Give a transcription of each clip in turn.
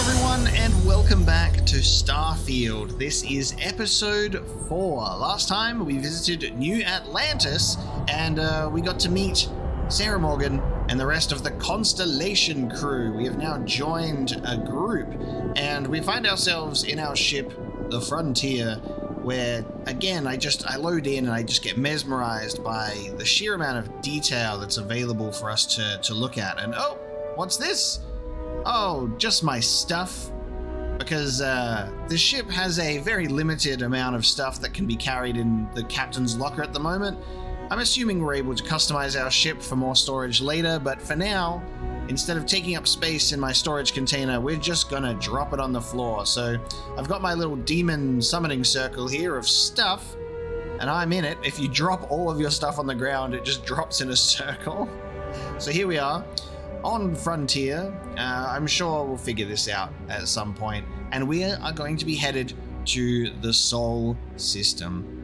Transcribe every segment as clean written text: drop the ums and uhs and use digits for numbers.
everyone, and welcome back to Starfield. This is episode 4. Last time we visited New Atlantis, and we got to meet Sarah Morgan and the rest of the Constellation crew. We have now joined a group, and we find ourselves in our ship, the Frontier, where, again, I load in and I just get mesmerized by the sheer amount of detail that's available for us to look at. And oh, what's this? Oh, just my stuff. Because the ship has a very limited amount of stuff that can be carried in the captain's locker at the moment. I'm assuming we're able to customize our ship for more storage later, but for now, instead of taking up space in my storage container, we're just gonna drop it on the floor. So I've got my little demon summoning circle here of stuff, and I'm in it. If you drop all of your stuff on the ground, it just drops in a circle. So here we are on Frontier. I'm sure we'll figure this out at some point, and we are going to be headed to the Sol system.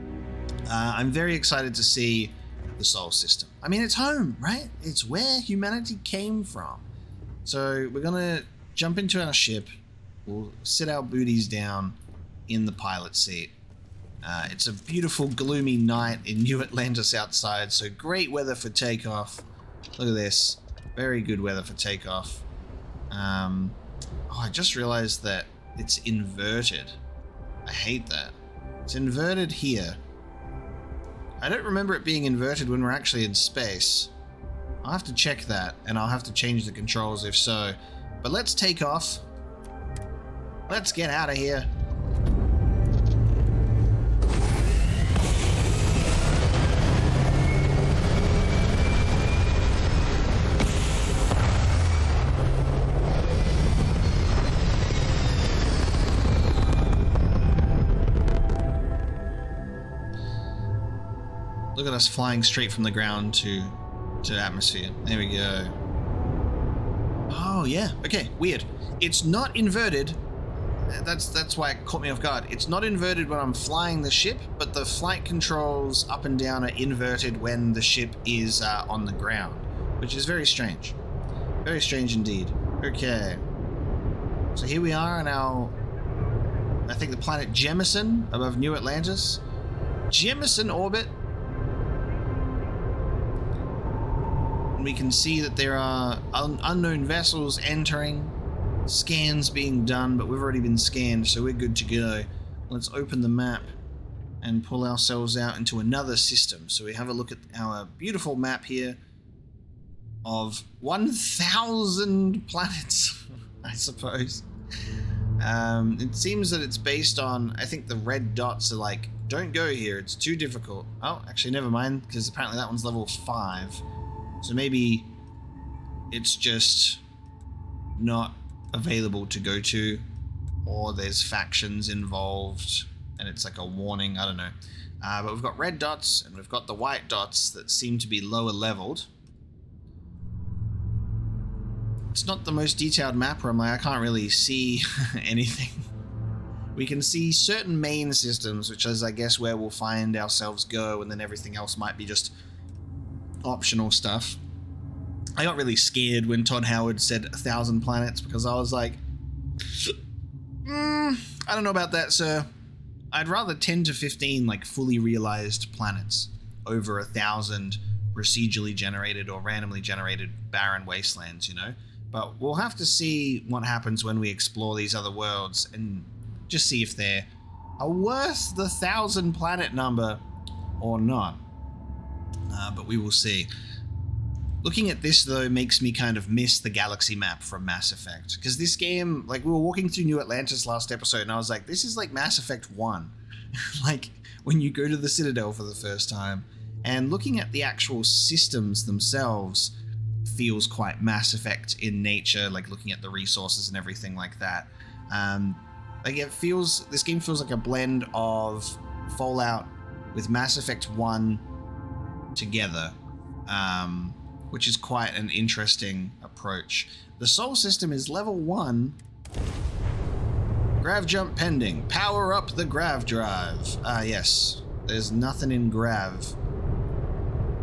I'm very excited to see the Sol system. I mean, it's home, right? It's where humanity came from. So we're gonna jump into our ship. We'll sit our booties down in the pilot seat. It's a beautiful, gloomy night in New Atlantis outside, so great weather for takeoff. Look at this. Very good weather for takeoff. I just realized that it's inverted. I hate that. It's inverted here. I don't remember it being inverted when we're actually in space. I'll have to check that, and I'll have to change the controls if so. But let's take off. Let's get out of here. Look at us flying straight from the ground to atmosphere. There we go. Oh yeah, okay, weird. It's not inverted. That's why it caught me off guard. It's not inverted when I'm flying the ship, but the flight controls up and down are inverted when the ship is on the ground, which is very strange. Very strange indeed. Okay. So here we are on our, I think, the planet Jemison above New Atlantis. Jemison orbit. We can see that there are unknown vessels entering, scans being done, but we've already been scanned, so we're good to go. Let's open the map and pull ourselves out into another system. So we have a look at our beautiful map here of 1,000 planets, I suppose. It seems that it's based on, I think the red dots are like, don't go here, it's too difficult. Oh, actually, never mind, because apparently that one's level 5. So maybe it's just not available to go to, or there's factions involved and it's like a warning, I don't know. But we've got red dots and we've got the white dots that seem to be lower leveled. It's not the most detailed map where I'm like, I can't really see anything. We can see certain main systems, which is, I guess, where we'll find ourselves go, and then everything else might be just optional stuff. I got really scared when Todd Howard said 1,000 planets, because I was like, I don't know about that, sir. I'd rather 10 to 15 like fully realized planets over 1,000 procedurally generated or randomly generated barren wastelands, you know? But we'll have to see what happens when we explore these other worlds and just see if they're worth the 1,000 planet number or not. But we will see. Looking at this, though, makes me kind of miss the galaxy map from Mass Effect. Because this game, like, we were walking through New Atlantis last episode, and I was like, this is like Mass Effect 1. Like, when you go to the Citadel for the first time. And looking at the actual systems themselves feels quite Mass Effect in nature, like looking at the resources and everything like that. Like, this game feels like a blend of Fallout with Mass Effect 1 together, which is quite an interesting approach. The Sol system is level 1. Grav jump pending. Power up the grav drive. Yes, there's nothing in grav.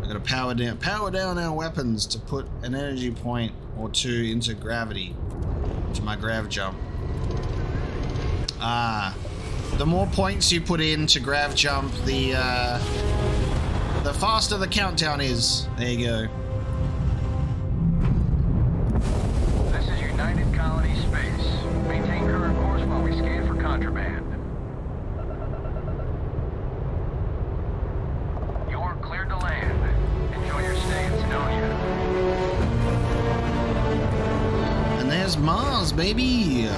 I'm gonna power down our weapons to put an energy point or two into gravity, to my grav jump. Ah. The more points you put in to grav jump, the faster the countdown is. There you go. This is United Colony Space. Maintain current course while we scan for contraband. You're cleared to land. Enjoy your stay in Cydonia. And there's Mars, baby!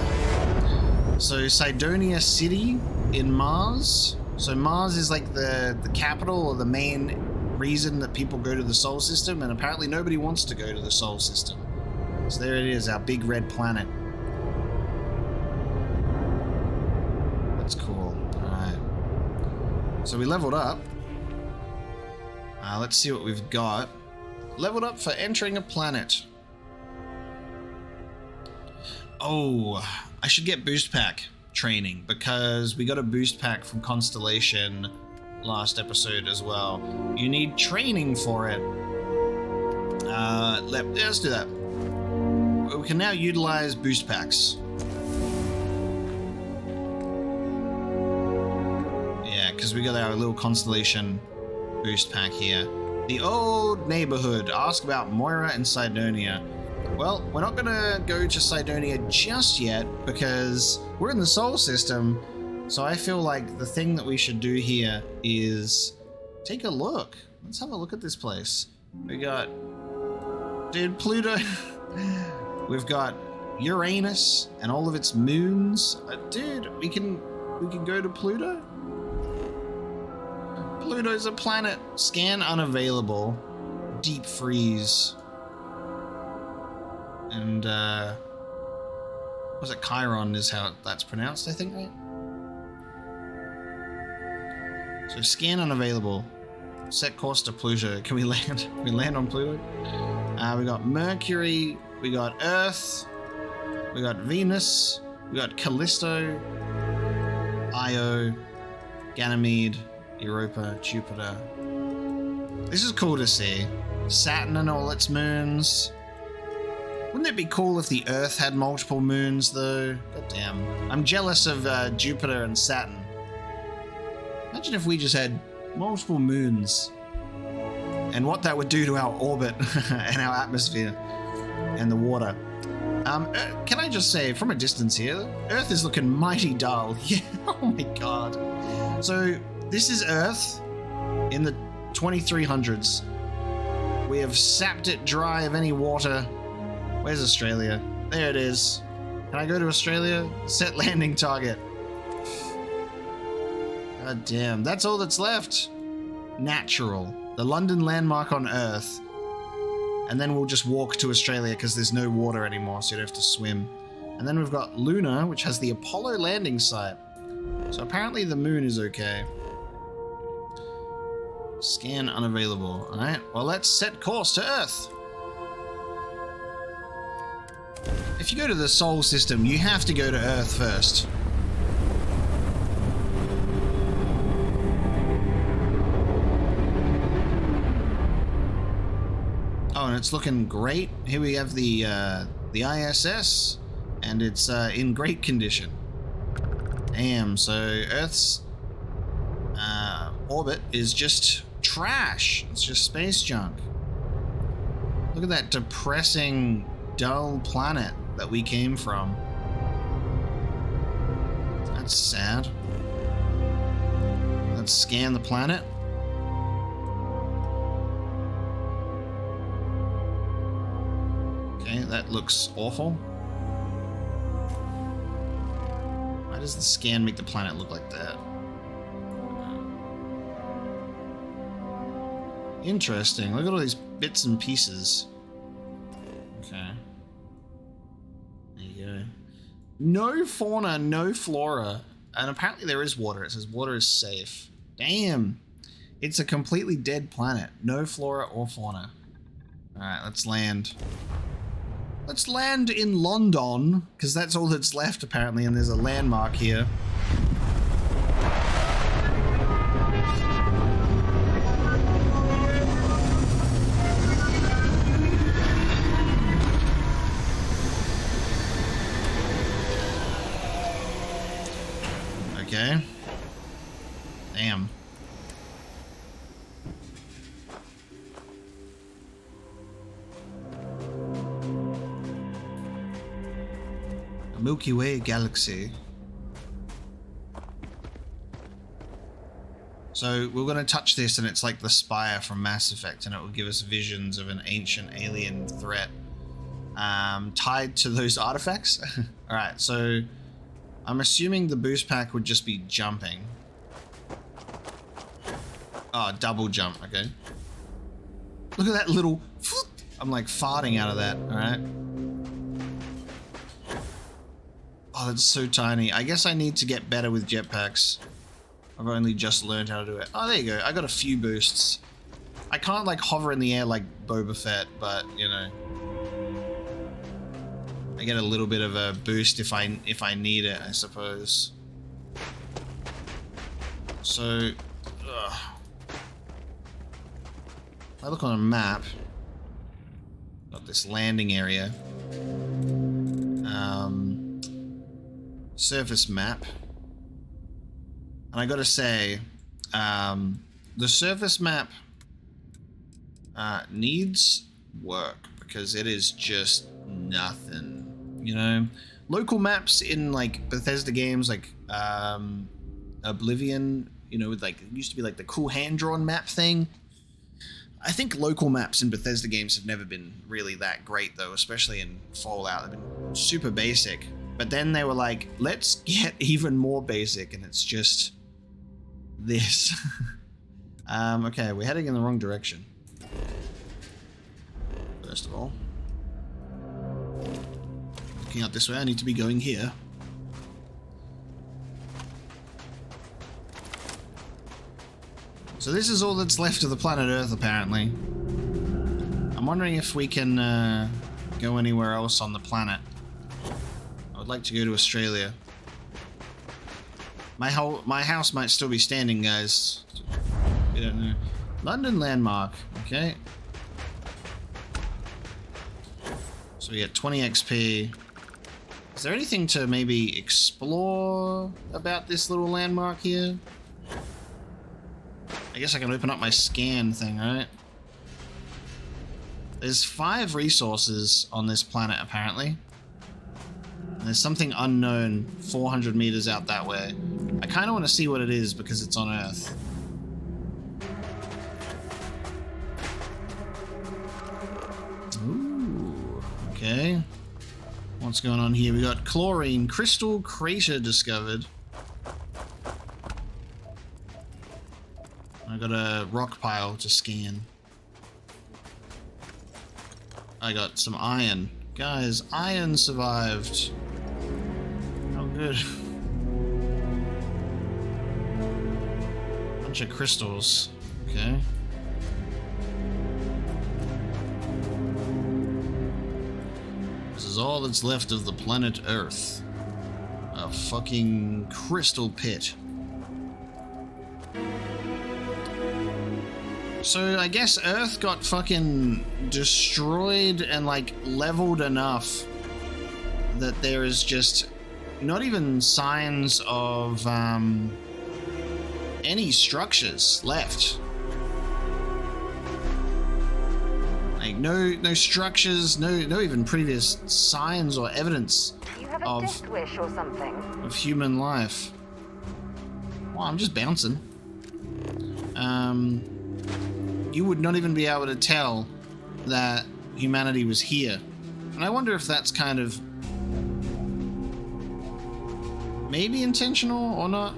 So Cydonia City in Mars. So Mars is like the capital or the main reason that people go to the Sol System, and apparently nobody wants to go to the Sol System. So there it is, our big red planet. That's cool. Alright. So we leveled up. Let's see what we've got. Leveled up for entering a planet. Oh, I should get boost pack training because we got a boost pack from Constellation last episode as well. You need training for it. Let's do that. We can now utilize boost packs. Yeah, because we got our little Constellation boost pack here. The old neighborhood. Ask about Moira and Cydonia. Well, we're not gonna go to Cydonia just yet because we're in the Sol System. So I feel like the thing that we should do here is take a look. Let's have a look at this place. We got, dude, Pluto. We've got Uranus and all of its moons. Dude, we can go to Pluto. Pluto's a planet. Scan unavailable. Deep freeze. And was it Chiron is how that's pronounced, I think, right? So scan unavailable. Set course to Pluto. Can we land? Can we land on Pluto? We got Mercury, we got Earth, we got Venus, we got Callisto, Io, Ganymede, Europa, Jupiter. This is cool to see. Saturn and all its moons. Wouldn't it be cool if the Earth had multiple moons, though? God damn. I'm jealous of Jupiter and Saturn. Imagine if we just had multiple moons. And what that would do to our orbit and our atmosphere and the water. Can I just say, from a distance here, Earth is looking mighty dull. Yeah, oh my god. So, this is Earth in the 2300s. We have sapped it dry of any water. Where's Australia? There it is. Can I go to Australia? Set landing target. God damn. That's all that's left. Natural. The London landmark on Earth. And then we'll just walk to Australia because there's no water anymore, so you don't have to swim. And then we've got Luna, which has the Apollo landing site. So apparently the moon is okay. Scan unavailable. Alright, well let's set course to Earth. If you go to the Sol System, you have to go to Earth first. Oh, and it's looking great. Here we have the ISS, and it's in great condition. Damn, so Earth's orbit is just trash. It's just space junk. Look at that depressing, dull planet that we came from. That's sad. Let's scan the planet. Okay, that looks awful. Why does the scan make the planet look like that? Interesting. Look at all these bits and pieces. Okay. There you go. No fauna, no flora. And apparently there is water. It says water is safe. Damn. It's a completely dead planet. No flora or fauna. Alright, let's land. Let's land in London, because that's all that's left apparently, and there's a landmark here. Okay. Damn. A Milky Way galaxy. So we're going to touch this and it's like the spire from Mass Effect, and it will give us visions of an ancient alien threat tied to those artifacts. Alright, so I'm assuming the boost pack would just be jumping. Oh, double jump, okay. Look at that little... I'm like farting out of that, alright. Oh, that's so tiny. I guess I need to get better with jetpacks. I've only just learned how to do it. Oh, there you go. I got a few boosts. I can't like hover in the air like Boba Fett, but you know, I get a little bit of a boost if I need it, I suppose. So, if I look on a map, got this landing area, surface map. And I gotta say, the surface map needs work because it is just nothing, you know? Local maps in like Bethesda games like Oblivion, you know, with like, it used to be like the cool hand-drawn map thing. I think local maps in Bethesda games have never been really that great though, especially in Fallout. They've been super basic. But then they were like, let's get even more basic, and it's just this. Okay, we're heading in the wrong direction. First of all, looking out this way, I need to be going here. So this is all that's left of the planet Earth, apparently. I'm wondering if we can go anywhere else on the planet. I would like to go to Australia. My house might still be standing, guys. We don't know. London landmark. Okay. So we get 20 XP. Is there anything to maybe explore about this little landmark here? I guess I can open up my scan thing, right? There's 5 resources on this planet, apparently. And there's something unknown 400 meters out that way. I kind of want to see what it is because it's on Earth. Ooh, okay. What's going on here? We got chlorine crystal crater discovered. I got a rock pile to scan. I got some iron. Guys, iron survived. Oh, good. Bunch of crystals. Okay. This is all that's left of the planet Earth. A fucking crystal pit. So I guess Earth got fucking destroyed and like leveled enough that there is just not even signs of any structures left. Like no structures, no even previous signs or evidence You have a death wish or something? of human life. Well, I'm just bouncing. You would not even be able to tell that humanity was here. And I wonder if that's kind of maybe intentional or not.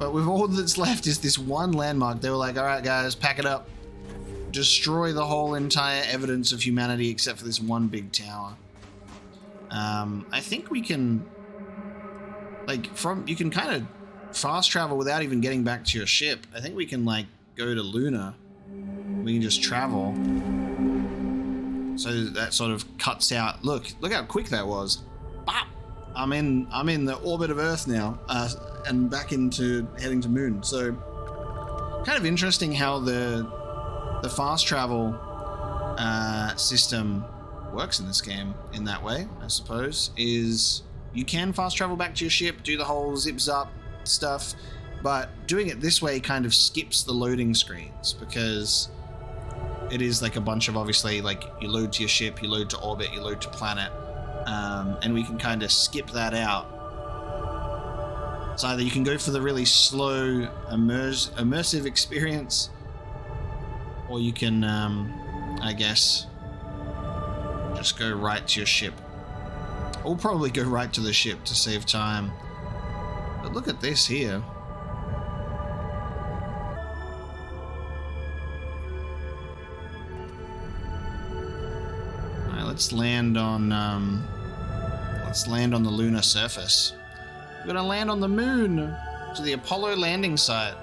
But with all that's left is this one landmark. They were like, all right, guys, pack it up. Destroy the whole entire evidence of humanity except for this one big tower. I think we can, like, you can kind of fast travel without even getting back to your ship. I think we can, like, go to Luna. We can just travel. So that sort of cuts out. Look how quick that was. Bop! I'm in the orbit of Earth now, and back into heading to Moon. So kind of interesting how the fast travel system works in this game in that way, I suppose, is You can fast travel back to your ship, do the whole zips up stuff, but doing it this way kind of skips the loading screens because it is like a bunch of, obviously, like you load to your ship, you load to orbit, you load to planet, and we can kind of skip that out. So either you can go for the really slow, immersive experience, or you can, I guess, just go right to your ship. We'll probably go right to the ship to save time. But look at this here. Alright, let's land on the lunar surface. We're gonna land on the moon to the Apollo landing site.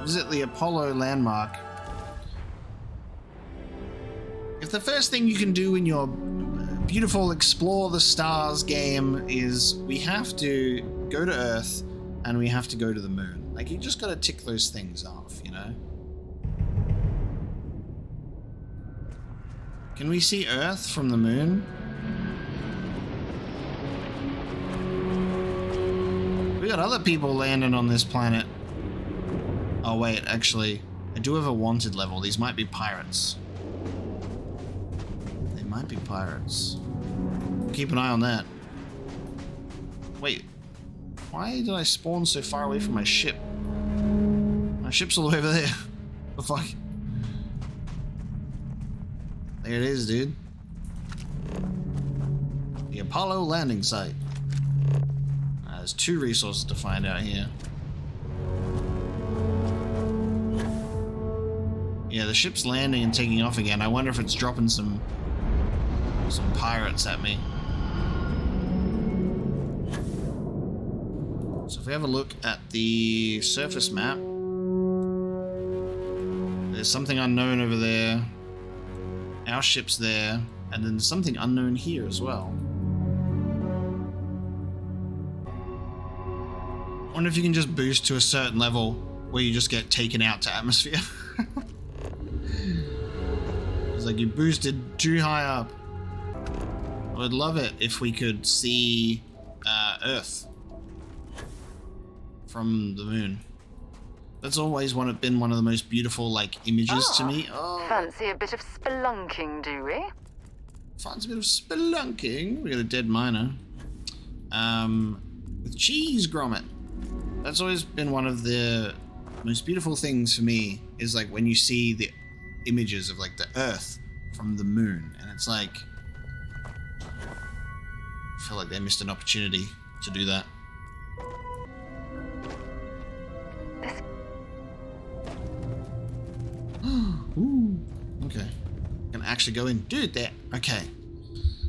Visit the Apollo landmark. If the first thing you can do in your beautiful Explore the Stars game is we have to go to Earth and we have to go to the moon. Like, you just gotta tick those things off, you know? Can we see Earth from the moon? We got other people landing on this planet. Oh wait, actually, I do have a wanted level. These might be pirates. They might be pirates. Keep an eye on that. Wait, why did I spawn so far away from my ship? My ship's all over there. The fuck? There it is, dude. The Apollo landing site. There's 2 resources to find out here. Yeah, the ship's landing and taking off again. I wonder if it's dropping some pirates at me. So if we have a look at the surface map, there's something unknown over there. Our ship's there, and then there's something unknown here as well. I wonder if you can just boost to a certain level where you just get taken out to atmosphere. It's like you boosted too high up. I would love it if we could see Earth from the moon. That's always been one of the most beautiful, like, images to me. Oh. Fancy a bit of spelunking, do we? Fancy a bit of spelunking. We got a dead miner. With cheese grommet. That's always been one of the most beautiful things for me, is like when you see the images of like the Earth from the moon, and it's like, I feel like they missed an opportunity to do that. Ooh, okay. Can actually go in. Dude, there. Okay.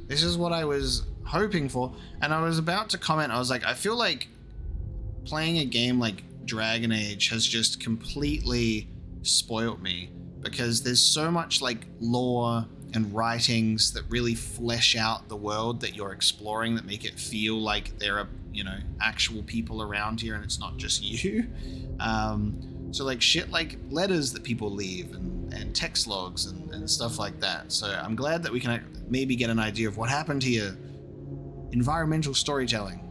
This is what I was hoping for, and I was about to comment, I was like, I feel like playing a game like Dragon Age has just completely spoilt me, because there's so much like lore and writings that really flesh out the world that you're exploring, that make it feel like there are, you know, actual people around here and it's not just you. So like shit like letters that people leave and text logs and stuff like that. So I'm glad that we can maybe get an idea of what happened here. Environmental storytelling.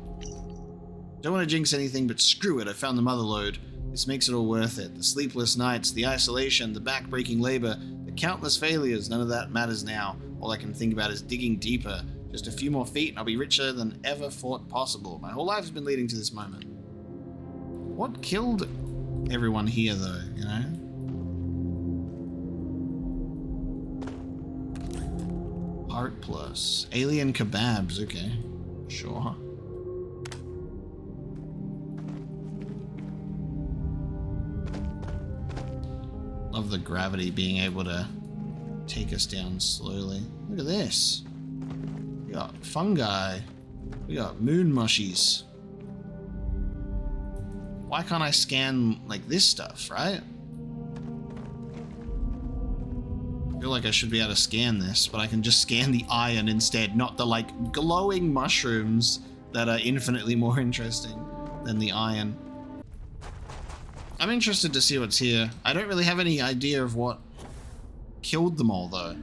Don't want to jinx anything, but screw it, I found the mother lode. This makes it all worth it. The sleepless nights, the isolation, the back-breaking labor, the countless failures, none of that matters now. All I can think about is digging deeper. Just a few more feet and I'll be richer than ever thought possible. My whole life has been leading to this moment. What killed everyone here, though, you know? Heart plus. Alien kebabs, okay. Sure. Love the gravity being able to take us down slowly. Look at this. We got fungi. We got moon mushies. Why can't I scan like this stuff, right? I feel like I should be able to scan this, but I can just scan the iron instead, not the like glowing mushrooms that are infinitely more interesting than the iron. I'm interested to see what's here. I don't really have any idea of what killed them all, though.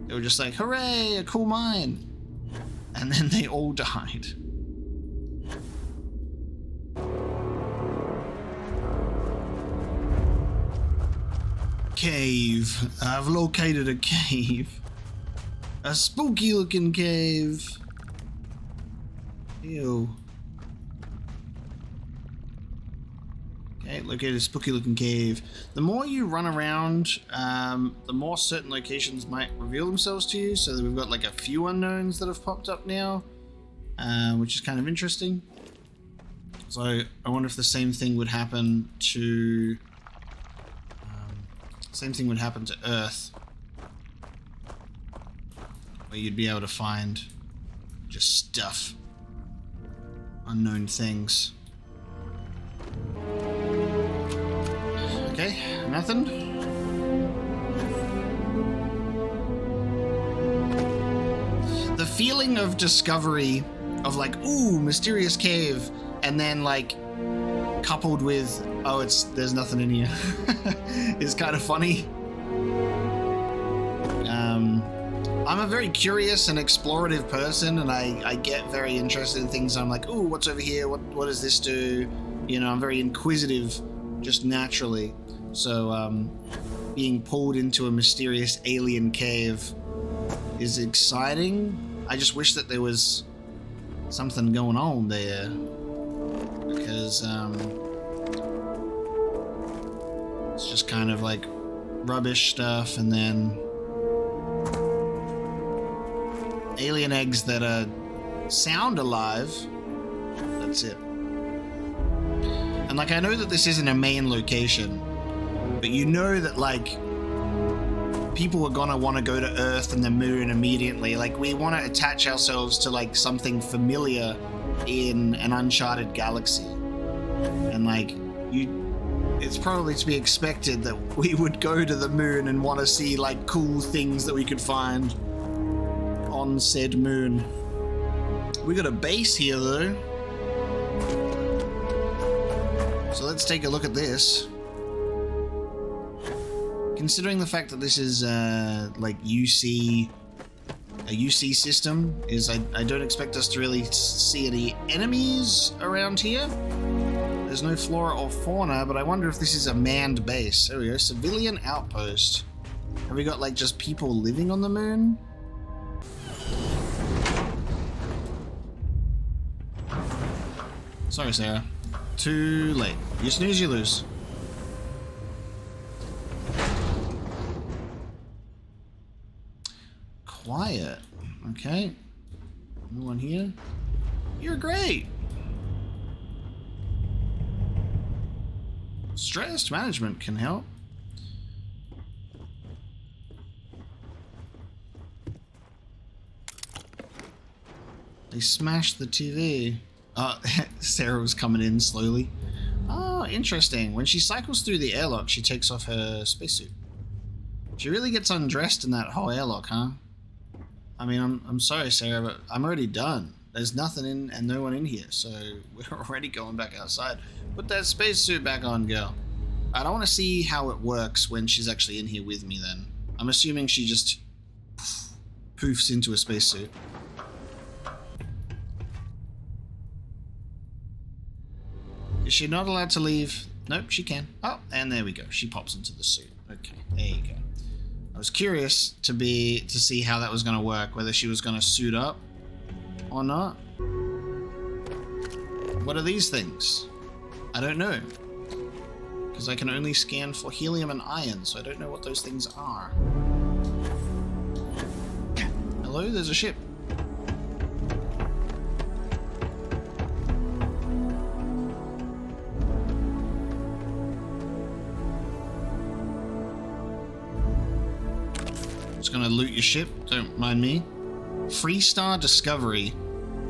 They were just like, hooray, a cool mine. And then they all died. Cave. I've located a cave. A spooky looking cave. Ew. Okay, located a spooky looking cave. The more you run around, the more certain locations might reveal themselves to you. So that we've got like a few unknowns that have popped up now, which is kind of interesting. So I wonder if the same thing would happen to Earth, where you'd be able to find just stuff, unknown things. Okay, nothing. The feeling of discovery, of like, ooh, mysterious cave, and then like coupled with, oh, there's nothing in here, is kind of funny. I'm a very curious and explorative person, and I get very interested in things. I'm like, ooh, what's over here? What does this do? You know, I'm very inquisitive, just naturally. So, being pulled into a mysterious alien cave is exciting. I just wish that there was something going on there, because it's just kind of like rubbish stuff, and then alien eggs that sound alive. That's it. And like, I know that this isn't a main location, but you know that like people are gonna want to go to Earth and the Moon immediately. Like, we want to attach ourselves to like something familiar in an uncharted galaxy, and like it's probably to be expected that we would go to the Moon and want to see like cool things that we could find on said moon. We got a base here though, so let's take a look at this. Considering the fact that this is like a UC system, I don't expect us to really see any enemies around here. There's no flora or fauna, but I wonder if this is a manned base. There we go, civilian outpost. Have we got like just people living on the moon? Sorry, Sarah. Too late. You snooze, you lose. Quiet. Okay. No one here. You're great. Stress management can help. They smashed the TV. Sarah was coming in slowly. Oh, interesting. When she cycles through the airlock, she takes off her spacesuit. She really gets undressed in that whole airlock, huh? I mean, I'm sorry, Sarah, but I'm already done. There's nothing in and no one in here, so we're already going back outside. Put that spacesuit back on, girl. I don't want to see how it works when she's actually in here with me then. I'm assuming she just poofs into a spacesuit. Is she not allowed to leave? Nope, she can. Oh, and there we go. She pops into the suit. Okay, there you go. I was curious to see how that was going to work, whether she was going to suit up or not. What are these things? I don't know, because I can only scan for helium and iron, so I don't know what those things are. Hello, there's a ship. Gonna loot your ship, don't mind me. Freestar Discovery.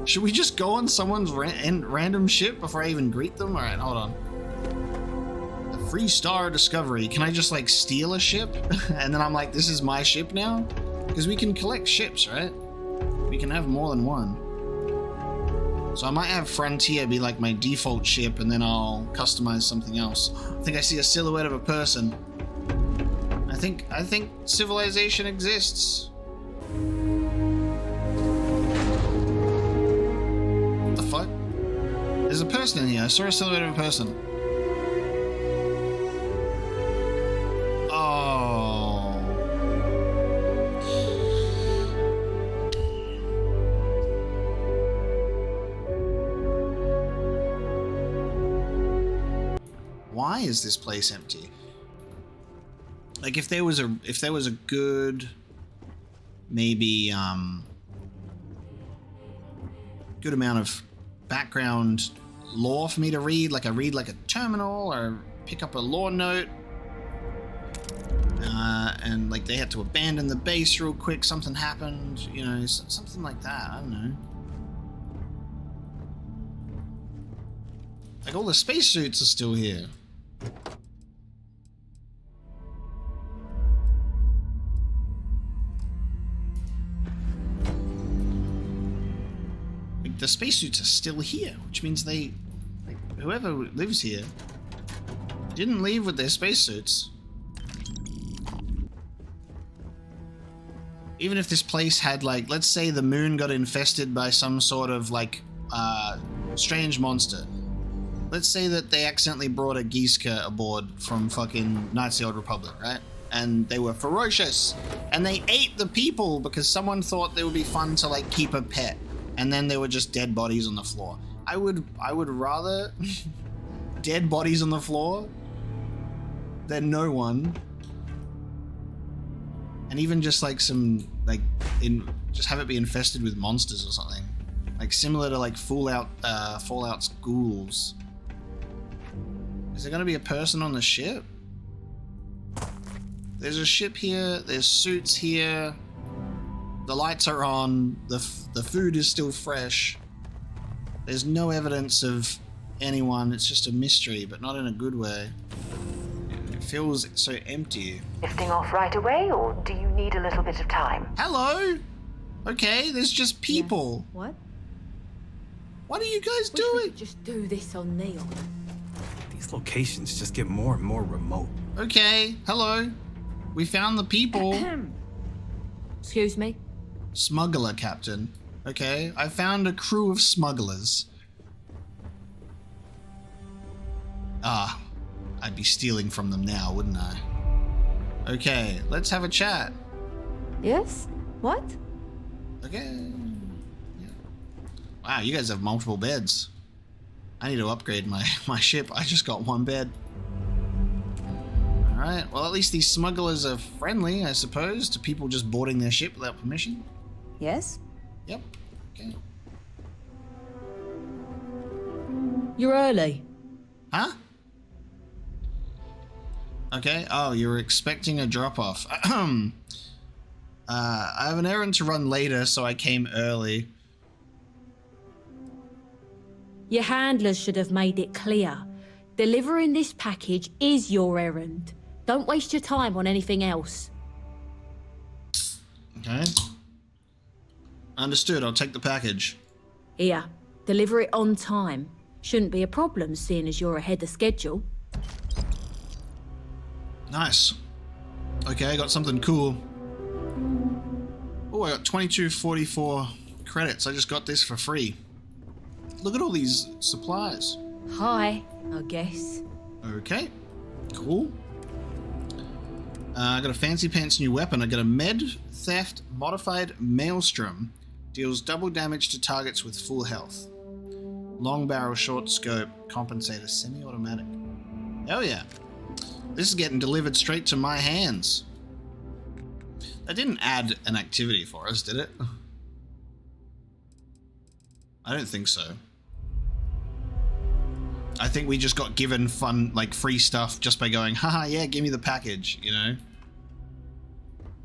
Should we just go on someone's random ship before I even greet them? Alright, hold on. The Freestar Discovery. Can I just like steal a ship? And then I'm like, this is my ship now? Because we can collect ships, right? We can have more than one. So I might have Frontier be like my default ship, and then I'll customize something else. I think I see a silhouette of a person. I think civilization exists. person in here. I saw a silhouette of a person. Oh. Why is this place empty? Like if there was a good maybe good amount of background lore for me to read, like I read like a terminal or pick up a lore note, and like they had to abandon the base real quick, something happened, you know, something like that. I don't know. Like all the spacesuits are still here. Like the spacesuits are still here, which means they, like, whoever lives here didn't leave with their spacesuits. Even if this place had, like, let's say the moon got infested by some sort of like strange monster. Let's say that they accidentally brought a Giska aboard from fucking Knights of the Old Republic, right? And they were ferocious. And they ate the people because someone thought they would be fun to, like, keep a pet. And then there were just dead bodies on the floor. I would rather dead bodies on the floor than no one. And even just, like, some, like, just have it be infested with monsters or something. Like, similar to, like, Fallout's ghouls. Is there going to be a person on the ship? There's a ship here. There's suits here. The lights are on. The food is still fresh. There's no evidence of anyone. It's just a mystery, but not in a good way. It feels so empty. Lifting off right away, or do you need a little bit of time? Hello? Okay, there's just people. Yes. What? What are you guys Wish we doing? could just do this on Neon. These locations just get more and more remote. Okay, hello. We found the people. Excuse me? Smuggler, Captain. Okay, I found a crew of smugglers. Ah, I'd be stealing from them now, wouldn't I? Okay, let's have a chat. Yes? What? Okay. Yeah. Wow, you guys have multiple beds. I need to upgrade my ship. I just got one bed. Alright, well at least these smugglers are friendly, I suppose, to people just boarding their ship without permission. Yes? Yep. Okay. You're early. Huh? Okay. Oh, you were expecting a drop-off. I have an errand to run later, so I came early. Your handlers should have made it clear. Delivering this package is your errand. Don't waste your time on anything else. Okay. Understood. I'll take the package. Here, deliver it on time. Shouldn't be a problem, seeing as you're ahead of schedule. Nice. Okay, I got something cool. Oh, I got 2244 credits. I just got this for free. Look at all these supplies. Hi, I guess. Okay, cool. I got a fancy pants new weapon. I got a med theft modified maelstrom. Deals double damage to targets with full health. Long barrel, short scope, compensator, semi-automatic. Hell yeah. This is getting delivered straight to my hands. That didn't add an activity for us, did it? I don't think so. I think we just got given fun, like, free stuff just by going, haha, yeah, give me the package, you know?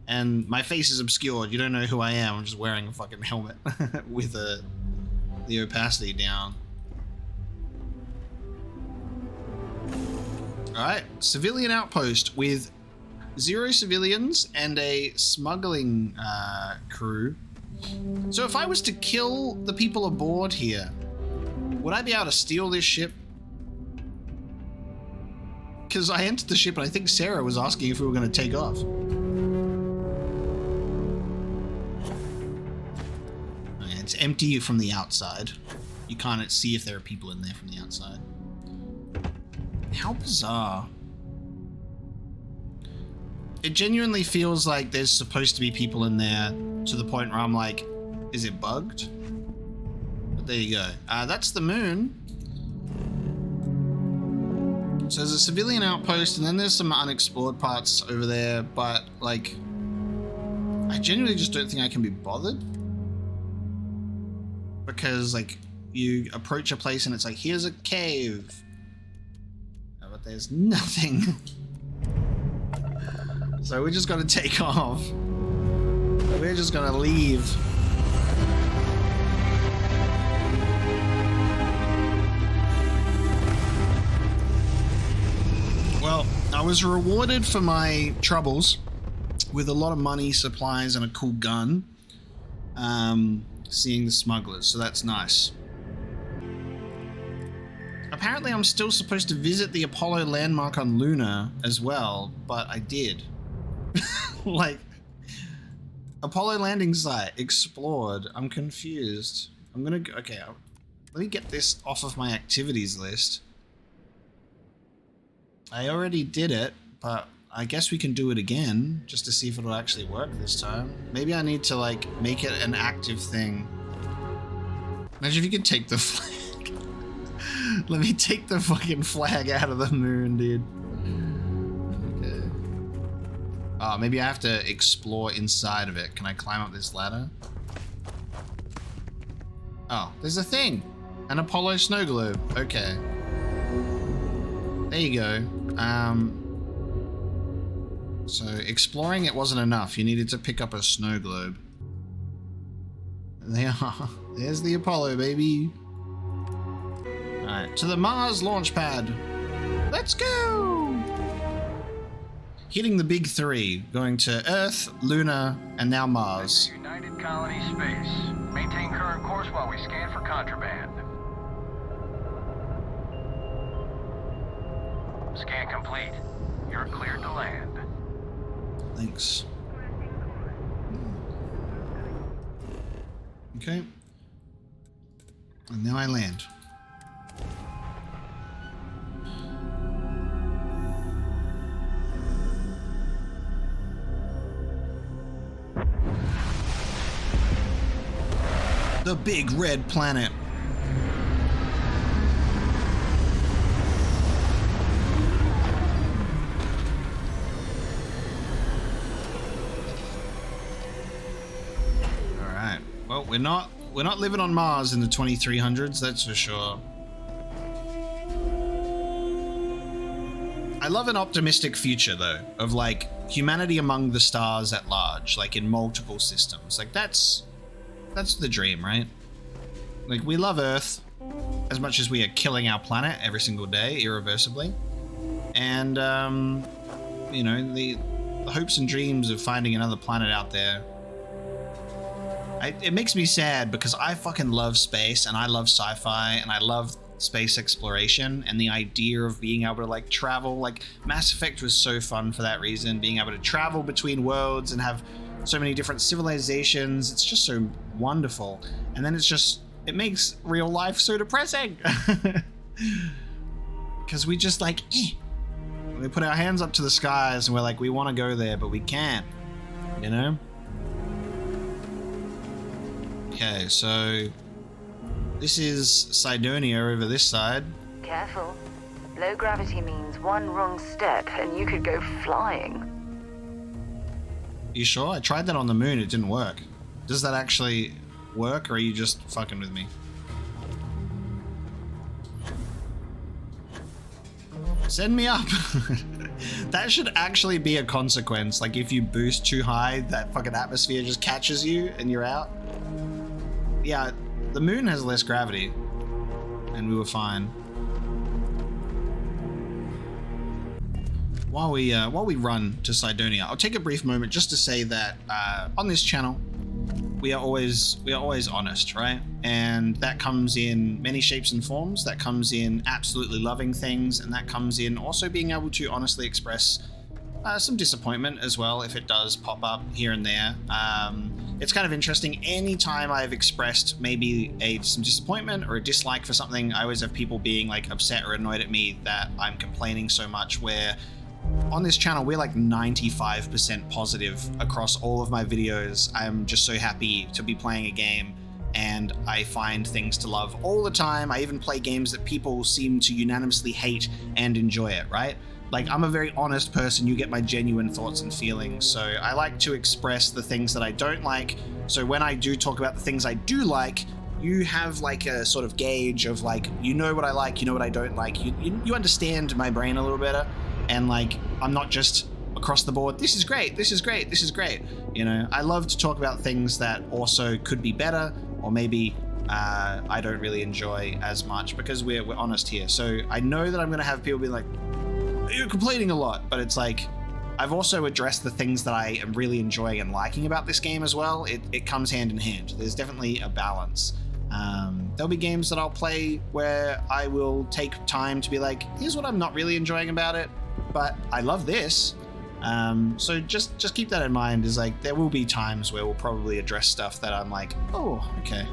And my face is obscured. You don't know who I am. I'm just wearing a fucking helmet with the opacity down. Alright, civilian outpost with 0 civilians and a smuggling crew. So if I was to kill the people aboard here, would I be able to steal this ship? Because I entered the ship and I think Sarah was asking if we were going to take off. Okay, it's empty from the outside. you can't see if there are people in there from the outside. How bizarre. It genuinely feels like there's supposed to be people in there to the point where I'm like, is it bugged? But there you go. That's the moon. So there's a civilian outpost, and then there's some unexplored parts over there, but like, I genuinely just don't think I can be bothered. Because like, you approach a place and it's like, here's a cave. But there's nothing. So we just gotta take off. We're just gonna leave. Well, I was rewarded for my troubles with a lot of money, supplies, and a cool gun. Seeing the smugglers, so that's nice. Apparently I'm still supposed to visit the Apollo landmark on Luna as well, but I did. Like, Apollo landing site explored. I'm confused. I'm gonna go, okay, let me get this off of my activities list. I already did it, but I guess we can do it again just to see if it'll actually work this time. Maybe I need to like make it an active thing. Imagine if you could take the flag. Let me take the fucking flag out of the moon, dude. Okay. Oh, maybe I have to explore inside of it. Can I climb up this ladder? Oh, there's a thing. An Apollo snow globe. Okay. There you go. So exploring it wasn't enough. You needed to pick up a snow globe. There they are. There's the Apollo, baby. Alright, to the Mars launch pad. Let's go! Hitting the big three, going to Earth, Luna, and now Mars. United Colony Space. Maintain current course while we scan for contraband. Scan complete. You're cleared to land. Thanks. Okay. And now I land. The big red planet. Well, we're not living on Mars in the 2300s, that's for sure. I love an optimistic future though, of like humanity among the stars at large, like in multiple systems. Like that's the dream, right? Like we love Earth as much as we are killing our planet every single day irreversibly. And you know, the hopes and dreams of finding another planet out there. It makes me sad because I fucking love space and I love sci-fi and I love space exploration and the idea of being able to like travel. Like Mass Effect was so fun for that reason, being able to travel between worlds and have so many different civilizations. It's just so wonderful. And then it makes real life so depressing. Because we just like, we put our hands up to the skies and we're like, we want to go there, but we can't, you know? Okay, so this is Cydonia over this side. Careful. Low gravity means one wrong step and you could go flying. You sure? I tried that on the moon, it didn't work. Does that actually work, or are you just fucking with me? Send me up! That should actually be a consequence. Like if you boost too high, that fucking atmosphere just catches you and you're out. Yeah, the moon has less gravity, and we were fine. While we run to Cydonia, I'll take a brief moment just to say that on this channel, we are always honest, right? And that comes in many shapes and forms. That comes in absolutely loving things, and that comes in also being able to honestly express some disappointment as well if it does pop up here and there. it's kind of interesting. Anytime I've expressed maybe some disappointment or a dislike for something, I always have people being like upset or annoyed at me that I'm complaining so much, where on this channel we're like 95% positive across all of my videos. I'm just so happy to be playing a game, and I find things to love all the time. I even play games that people seem to unanimously hate and enjoy it, right? Like, I'm a very honest person. You get my genuine thoughts and feelings. So I like to express the things that I don't like. So when I do talk about the things I do like, you have like a sort of gauge of like, you know what I like, you know what I don't like. You understand my brain a little better. And like, I'm not just across the board, this is great, this is great, this is great. You know, I love to talk about things that also could be better, or maybe I don't really enjoy as much, because we're honest here. So I know that I'm going to have people be like, you're complaining a lot, but it's like, I've also addressed the things that I am really enjoying and liking about this game as well. It comes hand in hand. There's definitely a balance. There'll be games that I'll play where I will take time to be like, here's what I'm not really enjoying about it, but I love this. So just keep that in mind, is like, there will be times where we'll probably address stuff that I'm like, oh, okay,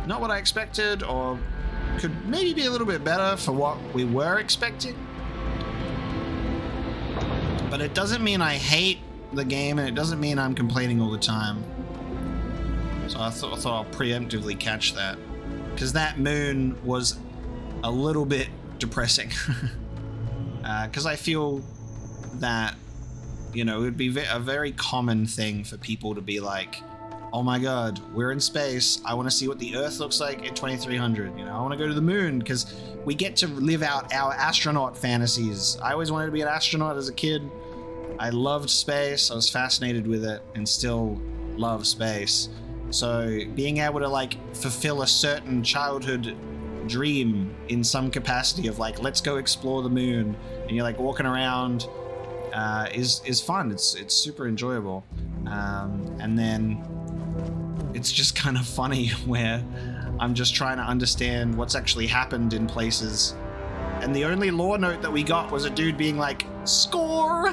not what I expected, or could maybe be a little bit better for what we were expecting. But it doesn't mean I hate the game, and it doesn't mean I'm complaining all the time. So I thought I'll preemptively catch that, because that moon was a little bit depressing. Because I feel that, you know, it would be a very common thing for people to be like, oh my god, we're in space, I want to see what the Earth looks like at 2300, you know, I want to go to the moon, because we get to live out our astronaut fantasies. I always wanted to be an astronaut as a kid. I loved space, I was fascinated with it, and still love space. So being able to like fulfill a certain childhood dream in some capacity of like, let's go explore the moon, and you're like walking around, is fun. It's super enjoyable. And then it's just kind of funny where I'm just trying to understand what's actually happened in places, and the only lore note that we got was a dude being like, score.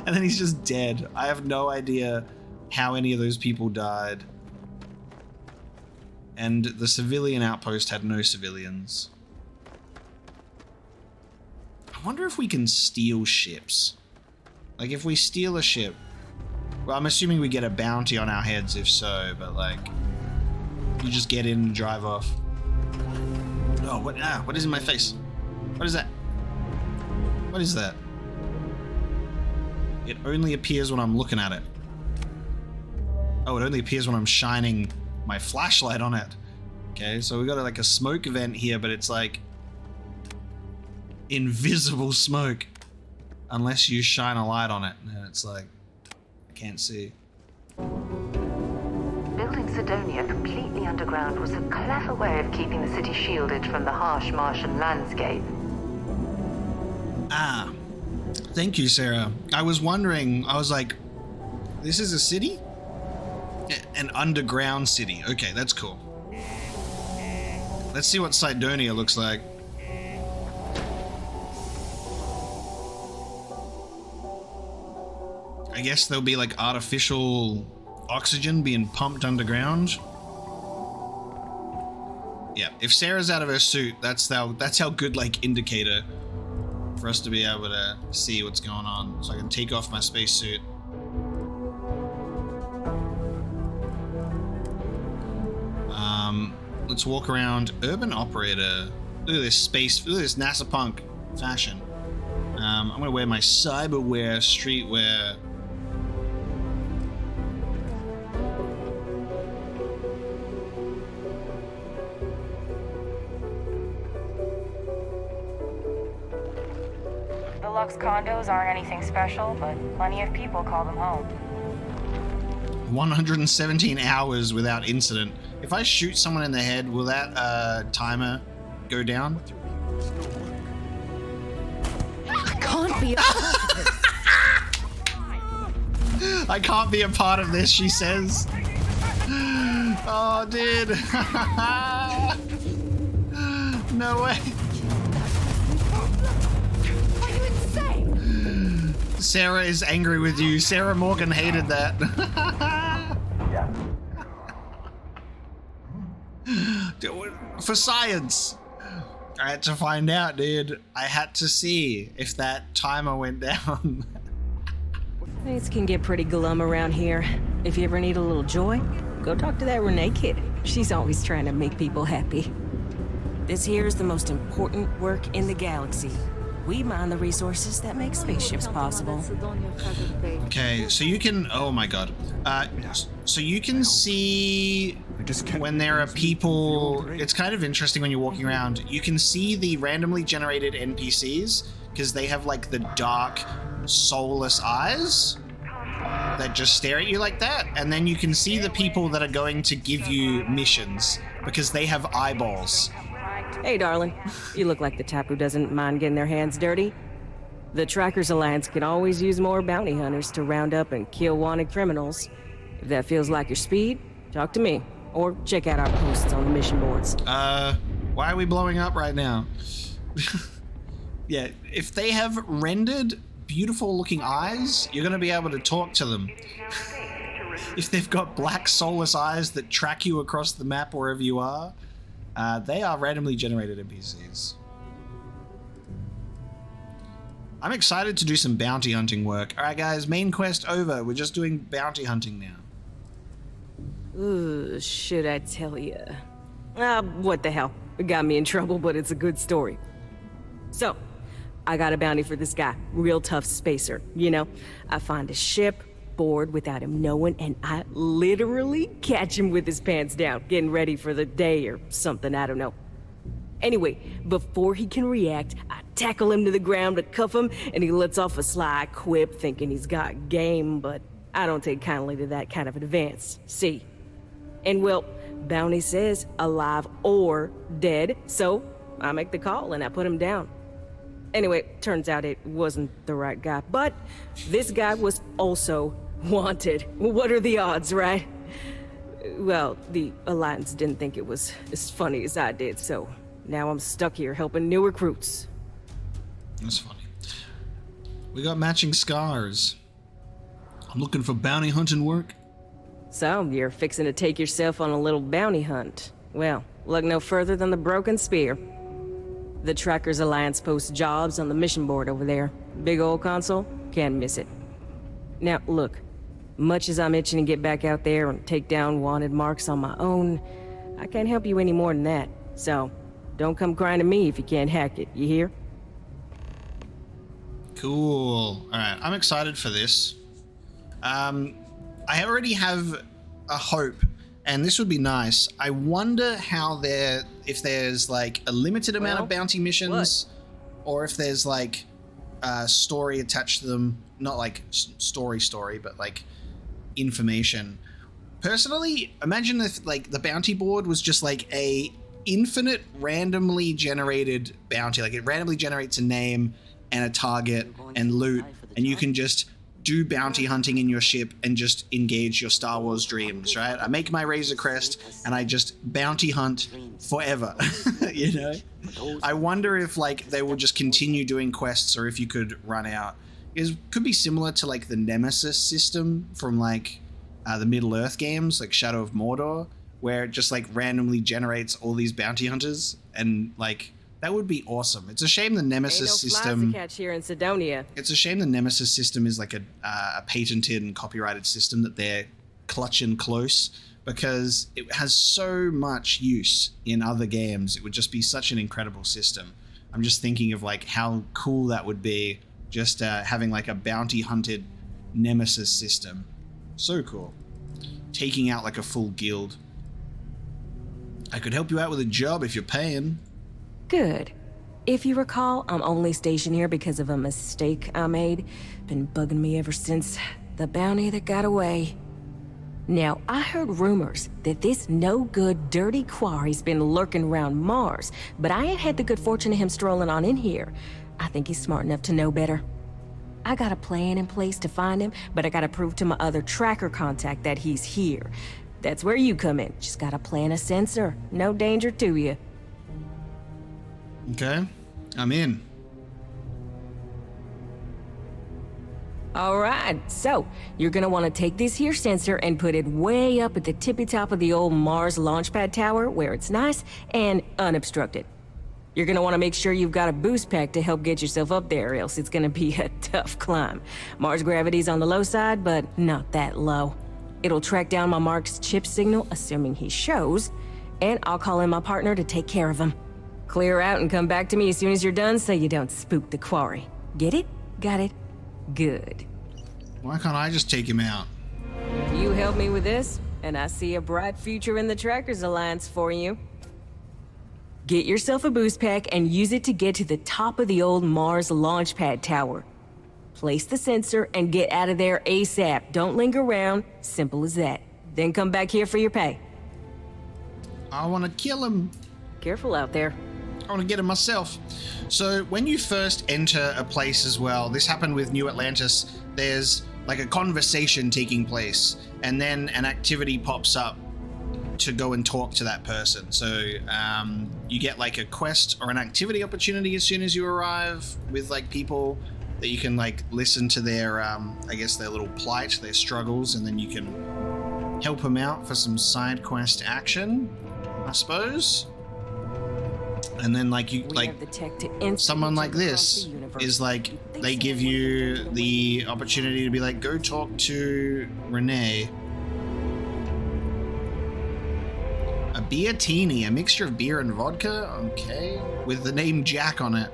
And then he's just dead. I have no idea how any of those people died. And the civilian outpost had no civilians. I wonder if we can steal ships. Like, if we steal a ship, well, I'm assuming we get a bounty on our heads if so, but like, you just get in and drive off. Oh, what is in my face? What is that? What is that? It only appears when I'm looking at it. Oh, it only appears when I'm shining my flashlight on it. Okay, so we got like a smoke event here, but it's like invisible smoke unless you shine a light on it, and it's like, I can't see. Building Cydonia completely underground was a clever way of keeping the city shielded from the harsh Martian landscape. Ah, thank you, Sarah. I was wondering, I was like, this is a city? An underground city. Okay, that's cool. Let's see what Cydonia looks like. I guess there'll be like artificial oxygen being pumped underground. Yeah, if Sarah's out of her suit, that's how good like indicator for us to be able to see what's going on. So I can take off my spacesuit. Let's walk around. Urban operator. Look at this space. Look at this NASA punk fashion. I'm gonna wear my cyberwear streetwear. The Lux condos aren't anything special, but plenty of people call them home. 117 hours without incident. If I shoot someone in the head, will that timer go down? I can't be. I can't be a part of this, she says. Oh, dude. No way. Are you insane? Sarah is angry with you. Sarah Morgan hated that. For science. I had to find out, dude. I had to see if that timer went down. Things can get pretty glum around here. If you ever need a little joy, go talk to that Renee kid. She's always trying to make people happy. This here is the most important work in the galaxy. We mine the resources that make spaceships possible. Okay, so you can... Oh my god. So you can see when there are people... It's kind of interesting when you're walking around. You can see the randomly generated NPCs because they have like the dark, soulless eyes that just stare at you like that. And then you can see the people that are going to give you missions because they have eyeballs. Hey, darling. You look like the type who doesn't mind getting their hands dirty. The Trackers Alliance can always use more bounty hunters to round up and kill wanted criminals. If that feels like your speed, talk to me. Or check out our posts on the mission boards. Why are we blowing up right now? Yeah, if they have rendered beautiful looking eyes, you're going to be able to talk to them. If they've got black soulless eyes that track you across the map wherever you are, they are randomly generated NPCs. I'm excited to do some bounty hunting work. All right, guys, main quest over. We're just doing bounty hunting now. Ooh, should I tell you? What the hell? It got me in trouble, but it's a good story. So, I got a bounty for this guy. Real tough spacer, you know? I find a ship, board without him knowing, and I literally catch him with his pants down, getting ready for the day or something, I don't know. Anyway, before he can react, I tackle him to the ground to cuff him, and he lets off a sly quip thinking he's got game, but I don't take kindly to that kind of advance. See? And well, bounty says alive or dead, so I make the call and I put him down. Anyway, turns out it wasn't the right guy, but this guy was also wanted. What are the odds, right? Well, the Alliance didn't think it was as funny as I did, so now I'm stuck here helping new recruits. That's funny. We got matching scars. I'm looking for bounty hunting work. So, you're fixing to take yourself on a little bounty hunt. Well, look no further than the Broken Spear. The Trackers Alliance posts jobs on the mission board over there. Big old console, can't miss it. Now, look, much as I'm itching to get back out there and take down wanted marks on my own, I can't help you any more than that. So, don't come crying to me if you can't hack it, you hear? Cool. Alright, I'm excited for this. I already have a hope, and this would be nice. I wonder how if there's like a limited amount of bounty missions, or if there's like a story attached to them. Not like story, but like information. Personally, imagine if like the bounty board was just like a infinite randomly generated bounty. Like it randomly generates a name and a target and loot, and you can just do bounty hunting in your ship and just engage your Star Wars dreams, right? I make my Razor Crest and I just bounty hunt forever, you know? I wonder if like they will just continue doing quests or if you could run out. It could be similar to like the Nemesis system from like the Middle-earth games, like Shadow of Mordor, where it just like randomly generates all these bounty hunters, and like that would be awesome. It's a shame the Nemesis system. To catch here in Cydonia. It's a shame the Nemesis system is like a patented and copyrighted system that they're clutching close, because it has so much use in other games. It would just be such an incredible system. I'm just thinking of like how cool that would be, just having like a bounty hunted Nemesis system. So cool. Taking out like a full guild. I could help you out with a job if you're paying. Good. If you recall, I'm only stationed here because of a mistake I made. Been bugging me ever since. The bounty that got away. Now, I heard rumors that this no-good, dirty quarry's been lurking around Mars, but I ain't had the good fortune of him strolling on in here. I think he's smart enough to know better. I got a plan in place to find him, but I gotta prove to my other tracker contact that he's here. That's where you come in. Just gotta plant a sensor. No danger to you. Okay, I'm in. All right, so you're gonna want to take this here sensor and put it way up at the tippy top of the old Mars launchpad tower where it's nice and unobstructed. You're gonna want to make sure you've got a boost pack to help get yourself up there, else it's gonna be a tough climb. Mars gravity's on the low side, but not that low. It'll track down my Mark's chip signal, assuming he shows, and I'll call in my partner to take care of him. Clear out and come back to me as soon as you're done so you don't spook the quarry. Get it? Got it? Good. Why can't I just take him out? You help me with this, and I see a bright future in the Trackers Alliance for you. Get yourself a boost pack and use it to get to the top of the old Mars launchpad tower. Place the sensor and get out of there ASAP. Don't linger around. Simple as that. Then come back here for your pay. I want to kill him. Careful out there. I want to get him myself. So when you first enter a place as well, this happened with New Atlantis, there's like a conversation taking place, and then an activity pops up to go and talk to that person. So you get like a quest or an activity opportunity as soon as you arrive with like people that you can like listen to their, I guess their little plight, their struggles, and then you can help them out for some side quest action, I suppose. And then like you like someone like this is like they give you the opportunity to be like, go talk to Renee. A beertini, a mixture of beer and vodka, okay, with the name Jack on it.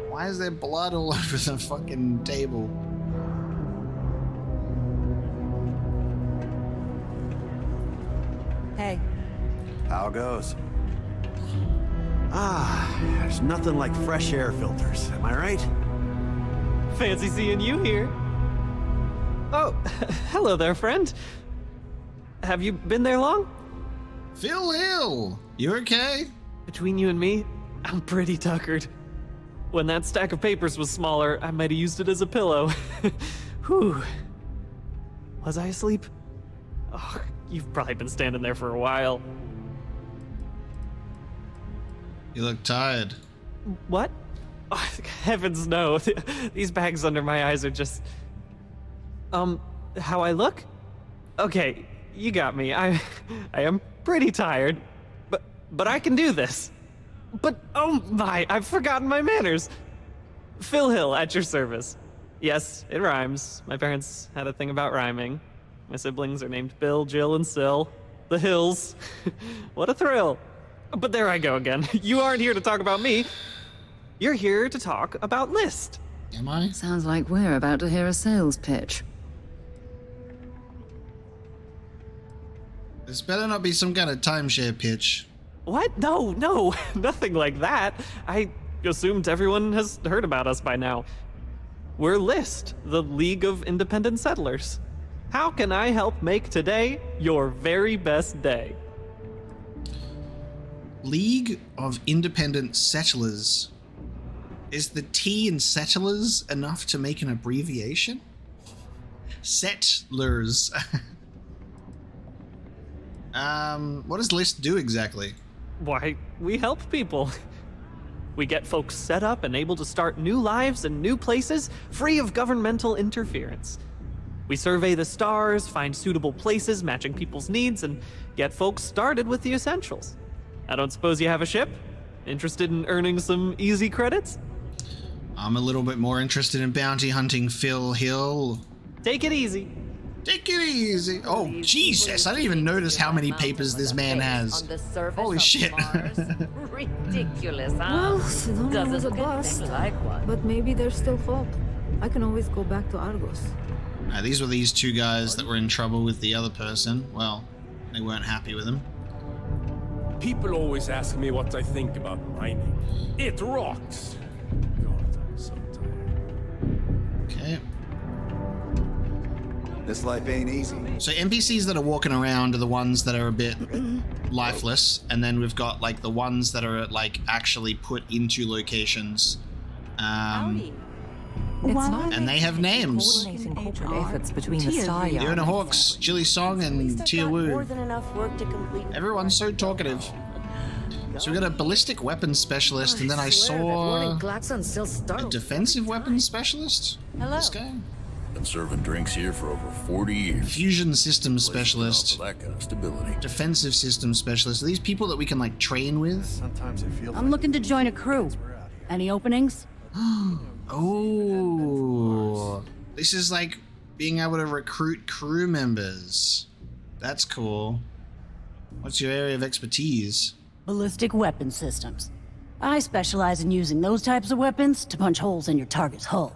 Why is there blood all over the fucking table? Hey. How goes? There's nothing like fresh air filters, am I right? Fancy seeing you here. Oh, hello there, friend. Have you been there long? Phil Hill, you okay? Between you and me, I'm pretty tuckered. When that stack of papers was smaller, I might have used it as a pillow. Whew. Was I asleep? Oh, you've probably been standing there for a while. You look tired. What? Oh, heavens no. These bags under my eyes are just... how I look? Okay, you got me. I am pretty tired, but I can do this. But, oh my, I've forgotten my manners. Phil Hill, at your service. Yes, it rhymes. My parents had a thing about rhyming. My siblings are named Bill, Jill, and Sil. The Hills. What a thrill. But there I go again. You aren't here to talk about me. You're here to talk about List. Am I? Sounds like we're about to hear a sales pitch. This better not be some kind of timeshare pitch. What? No, nothing like that. I assumed everyone has heard about us by now. We're List, the League of Independent Settlers. How can I help make today your very best day? League of Independent Settlers. Is the T in settlers enough to make an abbreviation? Settlers. What does List do exactly? Why, we help people. We get folks set up and able to start new lives in new places, free of governmental interference. We survey the stars, find suitable places matching people's needs, and get folks started with the essentials. I don't suppose you have a ship? Interested in earning some easy credits? I'm a little bit more interested in bounty hunting, Phil Hill. Take it easy. Take it easy. Oh, Jesus. I didn't even notice how many papers this man has. Holy shit. Ridiculous, huh? Well, Cydonia was a bust, but maybe there's still hope. I can always go back to Argos. These were these two guys that were in trouble with the other person. Well, they weren't happy with him. People always ask me what I think about mining. It rocks. God, I'm so tired. Okay. This life ain't easy. So NPCs that are walking around are the ones that are a bit lifeless, and then we've got like the ones that are like actually put into locations. And they have names. Efforts between the Star Yard. Leona Hawks, Chili Song, and Tia Wu. Everyone's so talkative. So we got a ballistic weapons specialist, and then I saw a defensive weapons specialist. Hello. This guy. Been serving drinks here for over 40 years. Fusion systems specialist. That kind of stability. Defensive systems specialist. Are these people that we can like train with? Sometimes it feels I'm looking to join a crew. Any openings? Oh, this is like being able to recruit crew members. That's cool. What's your area of expertise? Ballistic weapon systems. I specialize in using those types of weapons to punch holes in your target's hull.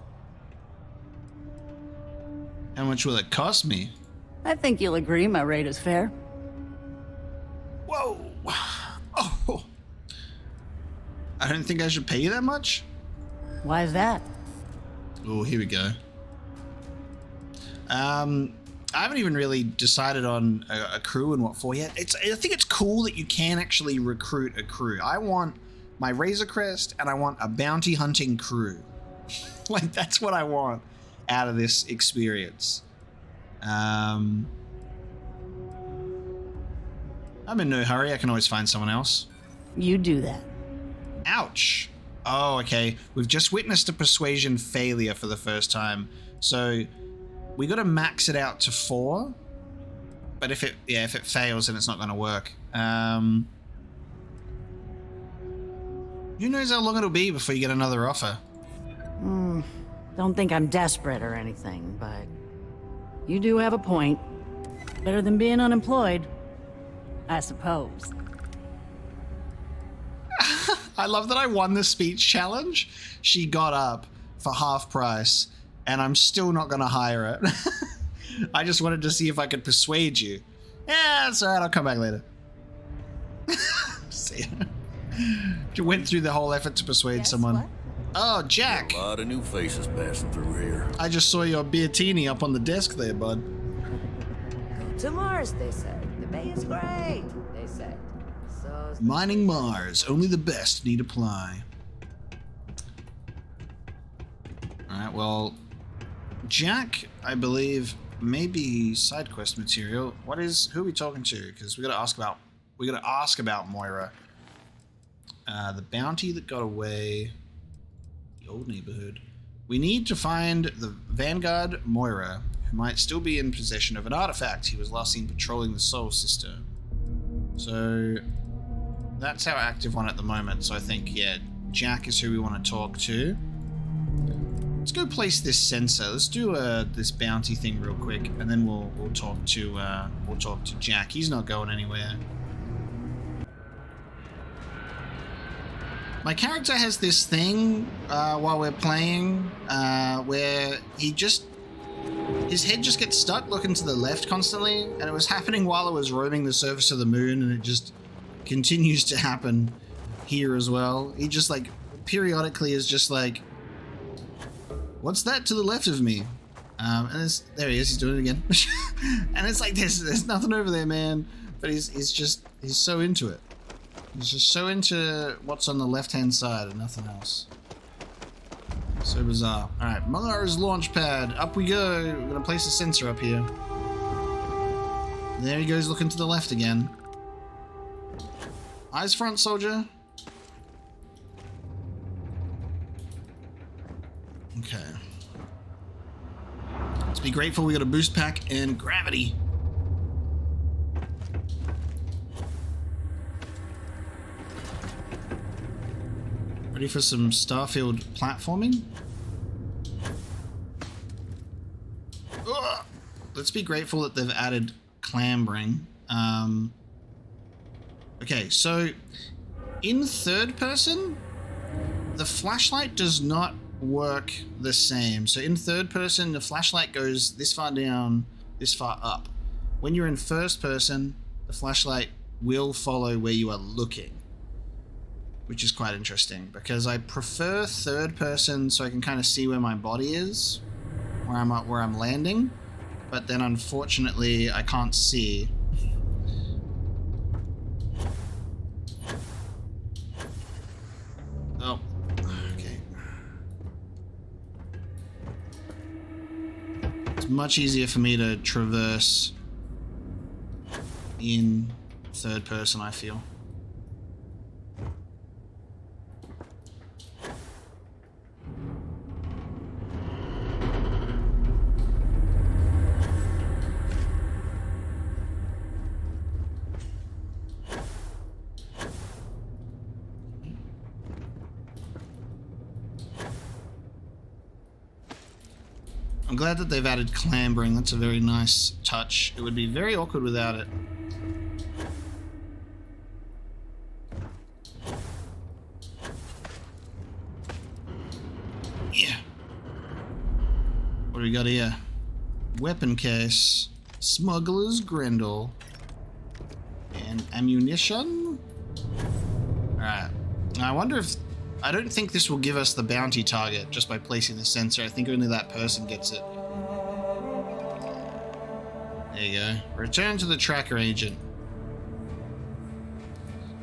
How much will it cost me? I think you'll agree my rate is fair. Whoa. Oh. I don't think I should pay you that much. Why is that? Oh, here we go. I haven't even really decided on a crew and what for yet. I think it's cool that you can actually recruit a crew. I want my Razor Crest and I want a bounty hunting crew. Like, that's what I want out of this experience. I'm in no hurry. I can always find someone else. You do that. Ouch. Oh, okay. We've just witnessed a persuasion failure for the first time. So we got to max it out to 4. But if it fails, then it's not going to work. Who knows how long it'll be before you get another offer? Don't think I'm desperate or anything, but you do have a point. Better than being unemployed, I suppose. I love that I won the speech challenge. She got up for half price, and I'm still not going to hire her. I just wanted to see if I could persuade you. Yeah, it's alright, I'll come back later. See ya. You went through the whole effort to persuade someone. What? Oh, Jack. A lot of new faces passing through here. I just saw your beertini up on the desk there, bud. Go to Mars, they say. The bay is great, they say. So Mining Mars. Only the best need apply. Alright, well, Jack, I believe, may be side quest material. Who are we talking to? Because we gotta ask about Moira. The bounty that got away. The old neighborhood. We need to find the Vanguard Moira, who might still be in possession of an artifact. He was last seen patrolling the Sol System. So that's our active one at the moment. So I think, yeah, Jack is who we want to talk to. Let's go place this sensor. Let's do this bounty thing real quick, and then we'll talk to Jack. He's not going anywhere. My character has this thing while we're playing where his head just gets stuck looking to the left constantly, and it was happening while I was roaming the surface of the moon, and it just continues to happen here as well. He just like periodically is just like, what's that to the left of me? And there he is, he's doing it again. And it's like, there's nothing over there, man. But he's so into it. He's just so into what's on the left-hand side and nothing else. So bizarre. Alright, Mars launch pad. Up we go. We're gonna place a sensor up here. There he goes, looking to the left again. Eyes front, soldier. Okay. Let's be grateful we got a boost pack and gravity. Ready for some Starfield platforming? Ugh. Let's be grateful that they've added clambering. Okay, so in third person, the flashlight does not work the same. So in third person, the flashlight goes this far down, this far up. When you're in first person, the flashlight will follow where you are looking, which is quite interesting because I prefer third person so I can kind of see where my body is, where I'm landing, but then unfortunately I can't see. Oh, okay. It's much easier for me to traverse in third person, I feel. I'm glad that they've added clambering. That's a very nice touch. It would be very awkward without it. Yeah. What do we got here? Weapon case. Smuggler's Grendel. And ammunition? Alright. I wonder if... I don't think this will give us the bounty target just by placing the sensor. I think only that person gets it. There you go. Return to the tracker agent.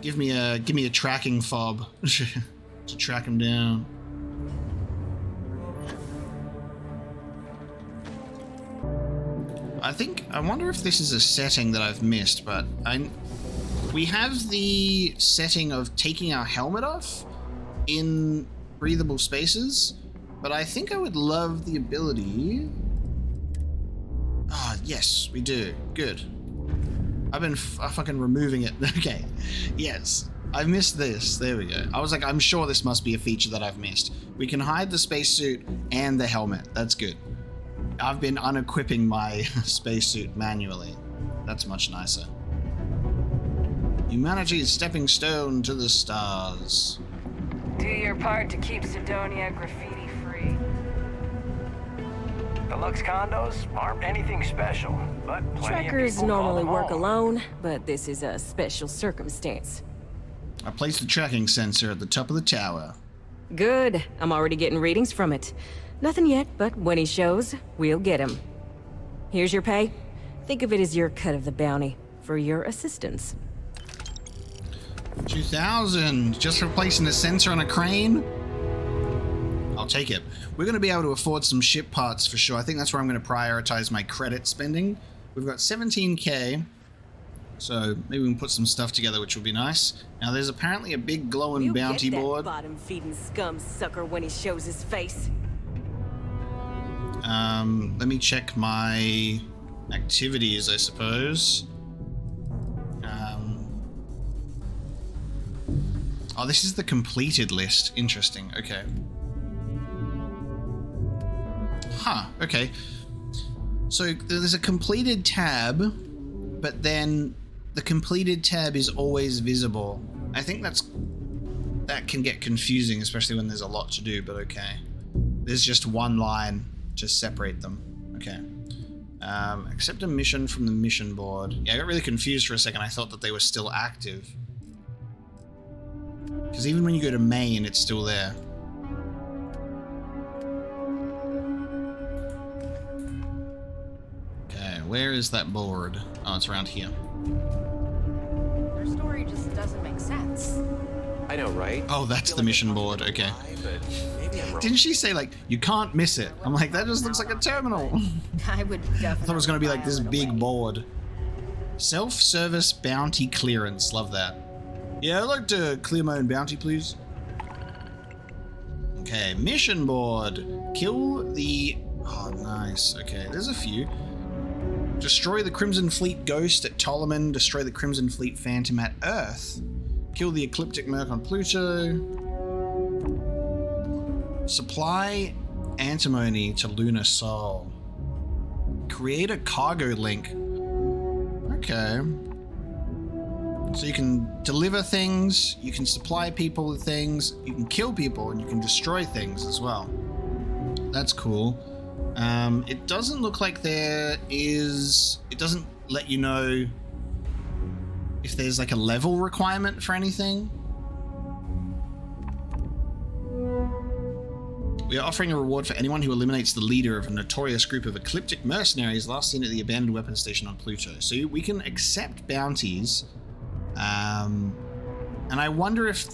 Give me a tracking fob to track him down. I wonder if this is a setting that I've missed, but we have the setting of taking our helmet off in breathable spaces, but I think I would love the ability. Ah, yes, we do. Good. I've been fucking removing it. Okay. Yes. I missed this. There we go. I was like, I'm sure this must be a feature that I've missed. We can hide the spacesuit and the helmet. That's good. I've been unequipping my spacesuit manually. That's much nicer. Humanity's stepping stone to the stars. Do your part to keep Cydonia graffiti-free. Deluxe condos aren't anything special, but plenty Trackers of people normally call them work home. alone, but this is a special circumstance. I placed the tracking sensor at the top of the tower. Good. I'm already getting readings from it. Nothing yet, but when he shows, we'll get him. Here's your pay. Think of it as your cut of the bounty for your assistance. 2,000 just for placing a sensor on a crane? I'll take it. We're going to be able to afford some ship parts for sure. I think that's where I'm going to prioritize my credit spending. We've got 17k, so maybe we can put some stuff together, which will be nice. Now, there's apparently a big glowing bounty get that board. bottom-feeding scum sucker when he shows his face. Let me check my activities, I suppose. Oh, this is the completed list. Interesting. Okay. Huh. Okay. So there's a completed tab, but then the completed tab is always visible. I think that can get confusing, especially when there's a lot to do, but okay. There's just one line to separate them. Okay. Accept a mission from the mission board. Yeah, I got really confused for a second. I thought that they were still active. Because even when you go to main, it's still there. Okay, where is that board? Oh, it's around here. Their story just doesn't make sense. I know, right? Oh, that's the mission board. Okay. Didn't she say, like, you can't miss it? I'm like, that just looks like a terminal. I would definitely. I thought it was going to be like this big board. Self-service bounty clearance. Love that. Yeah, I'd like to clear my own bounty, please. Okay, mission board. Kill the... Oh, nice. Okay, there's a few. Destroy the Crimson Fleet Ghost at Ptolemy. Destroy the Crimson Fleet Phantom at Earth. Kill the Ecliptic Merc on Pluto. Supply antimony to Lunar Sol. Create a cargo link. Okay. So you can deliver things, you can supply people with things, you can kill people, and you can destroy things as well. That's cool. It doesn't look like there is... It doesn't let you know if there's like a level requirement for anything. We are offering a reward for anyone who eliminates the leader of a notorious group of ecliptic mercenaries last seen at the abandoned weapons station on Pluto. So we can accept bounties. And I wonder if...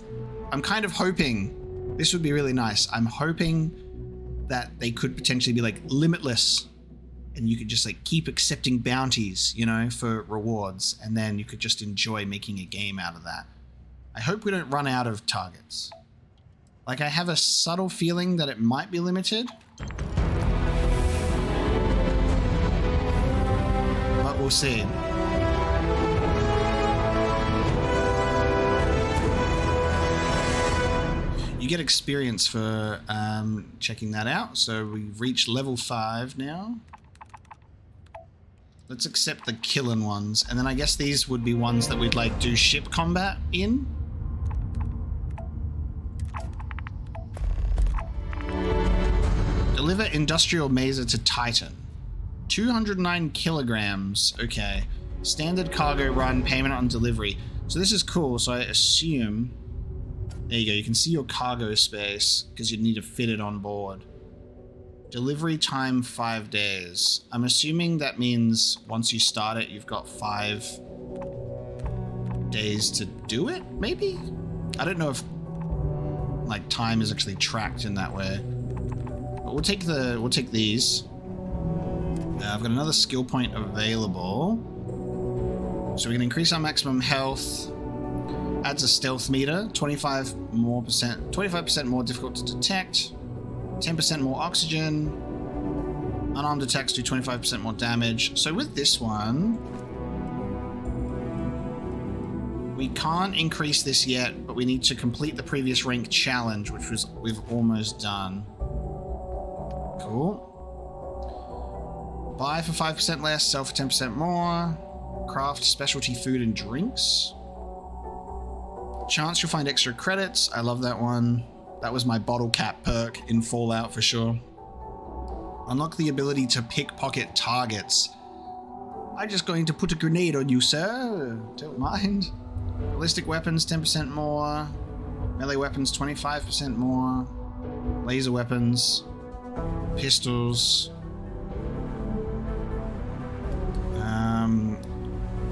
I'm kind of hoping... This would be really nice. I'm hoping that they could potentially be like limitless. And you could just like keep accepting bounties, you know, for rewards. And then you could just enjoy making a game out of that. I hope we don't run out of targets. Like, I have a subtle feeling that it might be limited. But we'll see. You get experience for checking that out. So we've reached level 5 now. Let's accept the killing ones. And then I guess these would be ones that we'd like do ship combat in. Deliver industrial maser to Titan. 209 kilograms. Okay. Standard cargo run, payment on delivery. So this is cool. So I assume... There you go. You can see your cargo space because you'd need to fit it on board. Delivery time 5 days. I'm assuming that means once you start it, you've got 5 days to do it, maybe? I don't know if like time is actually tracked in that way. But we'll take these. I've got another skill point available. So we can increase our maximum health. Adds a stealth meter, 25% more difficult to detect. 10% more oxygen. Unarmed attacks do 25% more damage. So with this one, we can't increase this yet, but we need to complete the previous rank challenge, which we've almost done. Cool. Buy for 5% less, sell for 10% more. Craft specialty food and drinks. Chance you'll find extra credits. I love that one. That was my bottle cap perk in Fallout for sure. Unlock the ability to pickpocket targets. I'm just going to put a grenade on you, sir. Don't mind. Ballistic weapons, 10% more. Melee weapons, 25% more. Laser weapons. Pistols.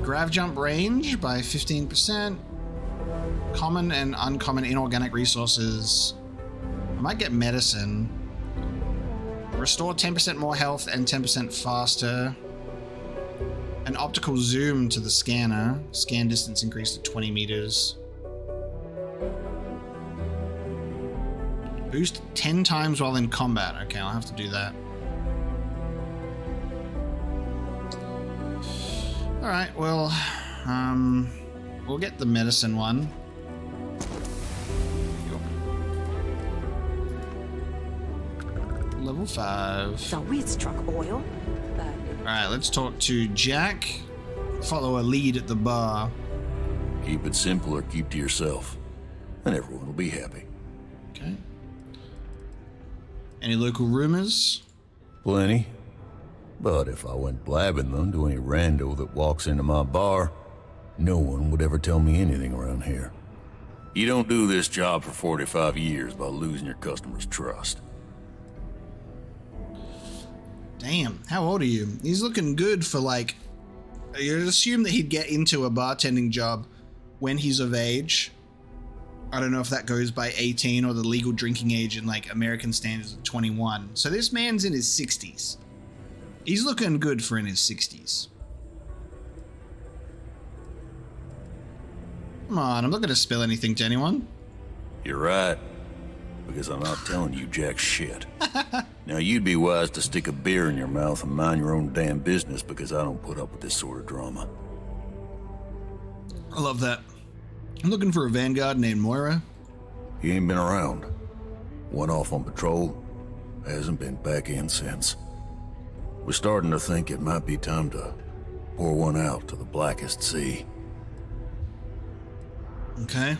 Grav jump range by 15%. Common and uncommon inorganic resources. I might get medicine. Restore 10% more health and 10% faster. An optical zoom to the scanner. Scan distance increased to 20 meters. Boost 10 times while in combat. Okay, I'll have to do that. Alright, well, we'll get the medicine one. Level 5. So we struck oil. Alright, let's talk to Jack. Follow a lead at the bar. Keep it simple or keep to yourself, and everyone will be happy. Okay. Any local rumors? Plenty. But if I went blabbing them to any rando that walks into my bar, no one would ever tell me anything around here. You don't do this job for 45 years by losing your customers' trust. Damn, how old are you? He's looking good for like... You'd assume that he'd get into a bartending job when he's of age. I don't know if that goes by 18 or the legal drinking age in like American standards of 21. So this man's in his 60s. He's looking good for in his 60s. Come on, I'm not going to spill anything to anyone. You're right, because I'm not telling you jack shit. Now you'd be wise to stick a beer in your mouth and mind your own damn business, because I don't put up with this sort of drama. I love that. I'm looking for a vanguard named Moira. He ain't been around. Went off on patrol. Hasn't been back in since. We're starting to think it might be time to pour one out to the blackest sea. Okay.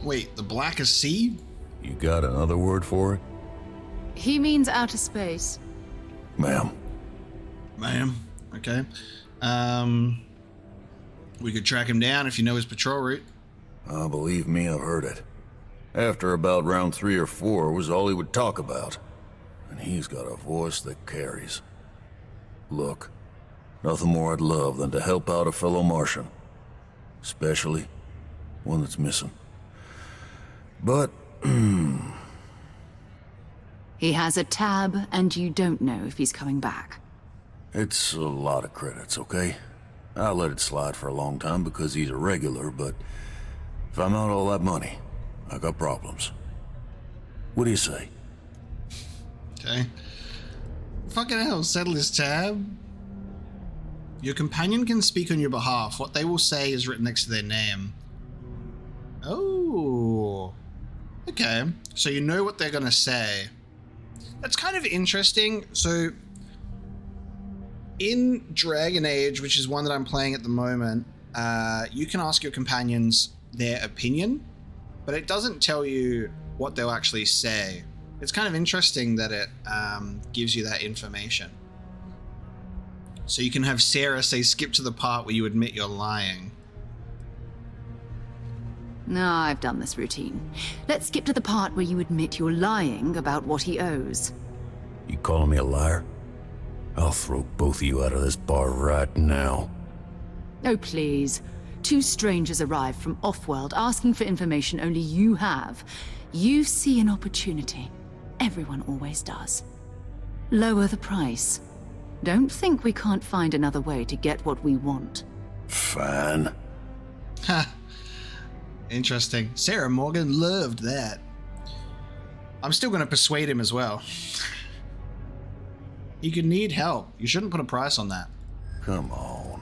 Wait, the blackest sea? You got another word for it? He means outer space. Ma'am. Ma'am. Okay. We could track him down if you know his patrol route. Believe me, I've heard it. After about round 3 or 4 was all he would talk about. And he's got a voice that carries. Look, nothing more I'd love than to help out a fellow Martian. Especially one that's missing. But, He has a tab, and you don't know if he's coming back. it's a lot of credits, okay? I let it slide for a long time because he's a regular, but if I'm out all that money, I got problems. What do you say? Okay. Fucking hell, settle his tab. Your companion can speak on your behalf. What they will say is written next to their name. Oh. Okay, so you know what they're gonna say. That's kind of interesting. So in Dragon Age, which is one that I'm playing at the moment, you can ask your companions their opinion, but it doesn't tell you what they'll actually say. It's kind of interesting that it gives you that information. So you can have Sarah say, skip to the part where you admit you're lying. No, I've done this routine. Let's skip to the part where you admit you're lying about what he owes. You calling me a liar? I'll throw both of you out of this bar right now. Oh, please. 2 strangers arrive from off-world asking for information only you have. You see an opportunity. Everyone always does. Lower the price. Don't think we can't find another way to get what we want. Fine. Ha. Interesting. Sarah Morgan loved that. I'm still going to persuade him as well. He could need help. You shouldn't put a price on that. Come on.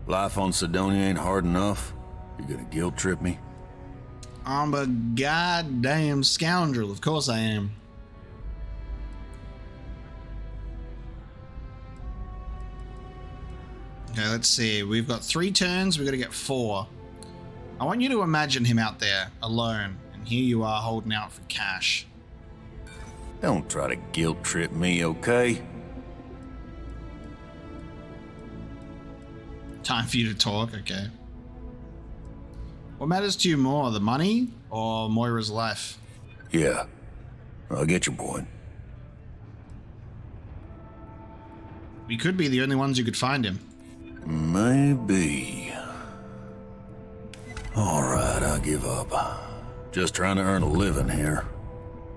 Life on Cydonia ain't hard enough. You gonna guilt trip me? I'm a goddamn scoundrel. Of course I am. Okay, let's see. We've got 3 turns. We've got to get 4. I want you to imagine him out there alone, and here you are holding out for cash. Don't try to guilt trip me, okay? Time for you to talk, okay. What matters to you more, the money or Moira's life? Yeah, I'll get your point. We could be the only ones who could find him. Maybe. Alright, I'll give up. Just trying to earn a living here.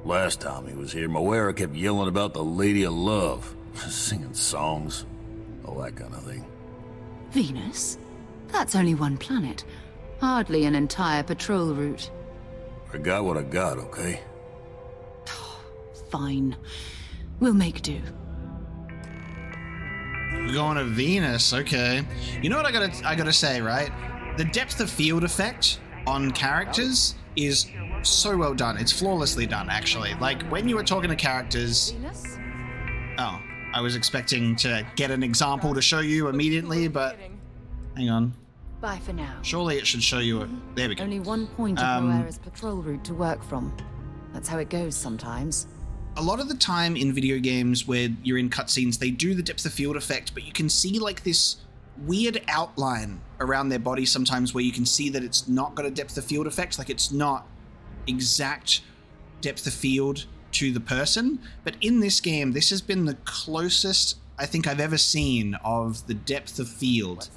Last time he was here, Moira kept yelling about the Lady of Love, singing songs, all that kind of thing. Venus? That's only one planet. Hardly an entire patrol route. I got what I got, okay? Fine. We'll make do. We're going to Venus, okay. You know what I gotta say, right? The depth of field effect on characters is so well done. It's flawlessly done, actually. Like, when you were talking to characters... Oh, I was expecting to get an example to show you immediately, but... Hang on. Bye for now. Surely it should show you a... There we go. Only one point of Moira's patrol route to work from. That's how it goes sometimes. A lot of the time in video games where you're in cutscenes, they do the depth of field effect, but you can see like this weird outline around their body sometimes where you can see that it's not got a depth of field effect, like it's not exact depth of field to the person. But in this game, this has been the closest I think I've ever seen of the depth of field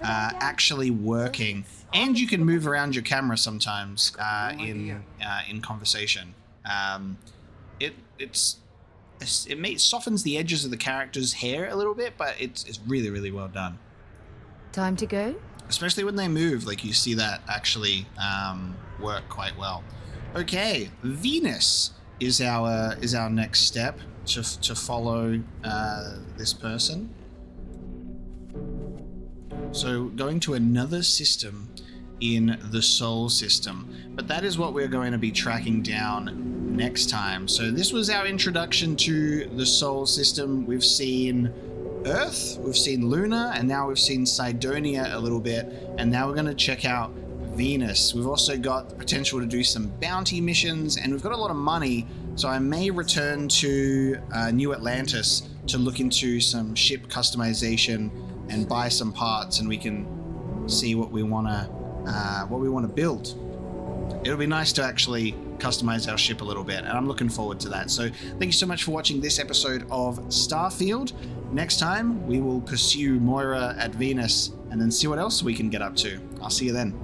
actually working. And you can move around your camera sometimes in conversation. It softens the edges of the character's hair a little bit, but it's really, really well done. Time to go? Especially when they move, like you see that actually work quite well. Okay, Venus is our next step to follow this person. So going to another system in the Sol system, but that is what we're going to be tracking down next time. So this was our introduction to the Sol system. We've seen Earth, we've seen Luna, and now we've seen Cydonia a little bit, and now we're going to check out Venus. We've also got the potential to do some bounty missions, and we've got a lot of money, so I may return to New Atlantis to look into some ship customization and buy some parts, and we can see what we want to build. It'll be nice to actually customize our ship a little bit, and I'm looking forward to that. So thank you so much for watching this episode of Starfield. Next time, we will pursue Moira at Venus and then see what else we can get up to. I'll see you then.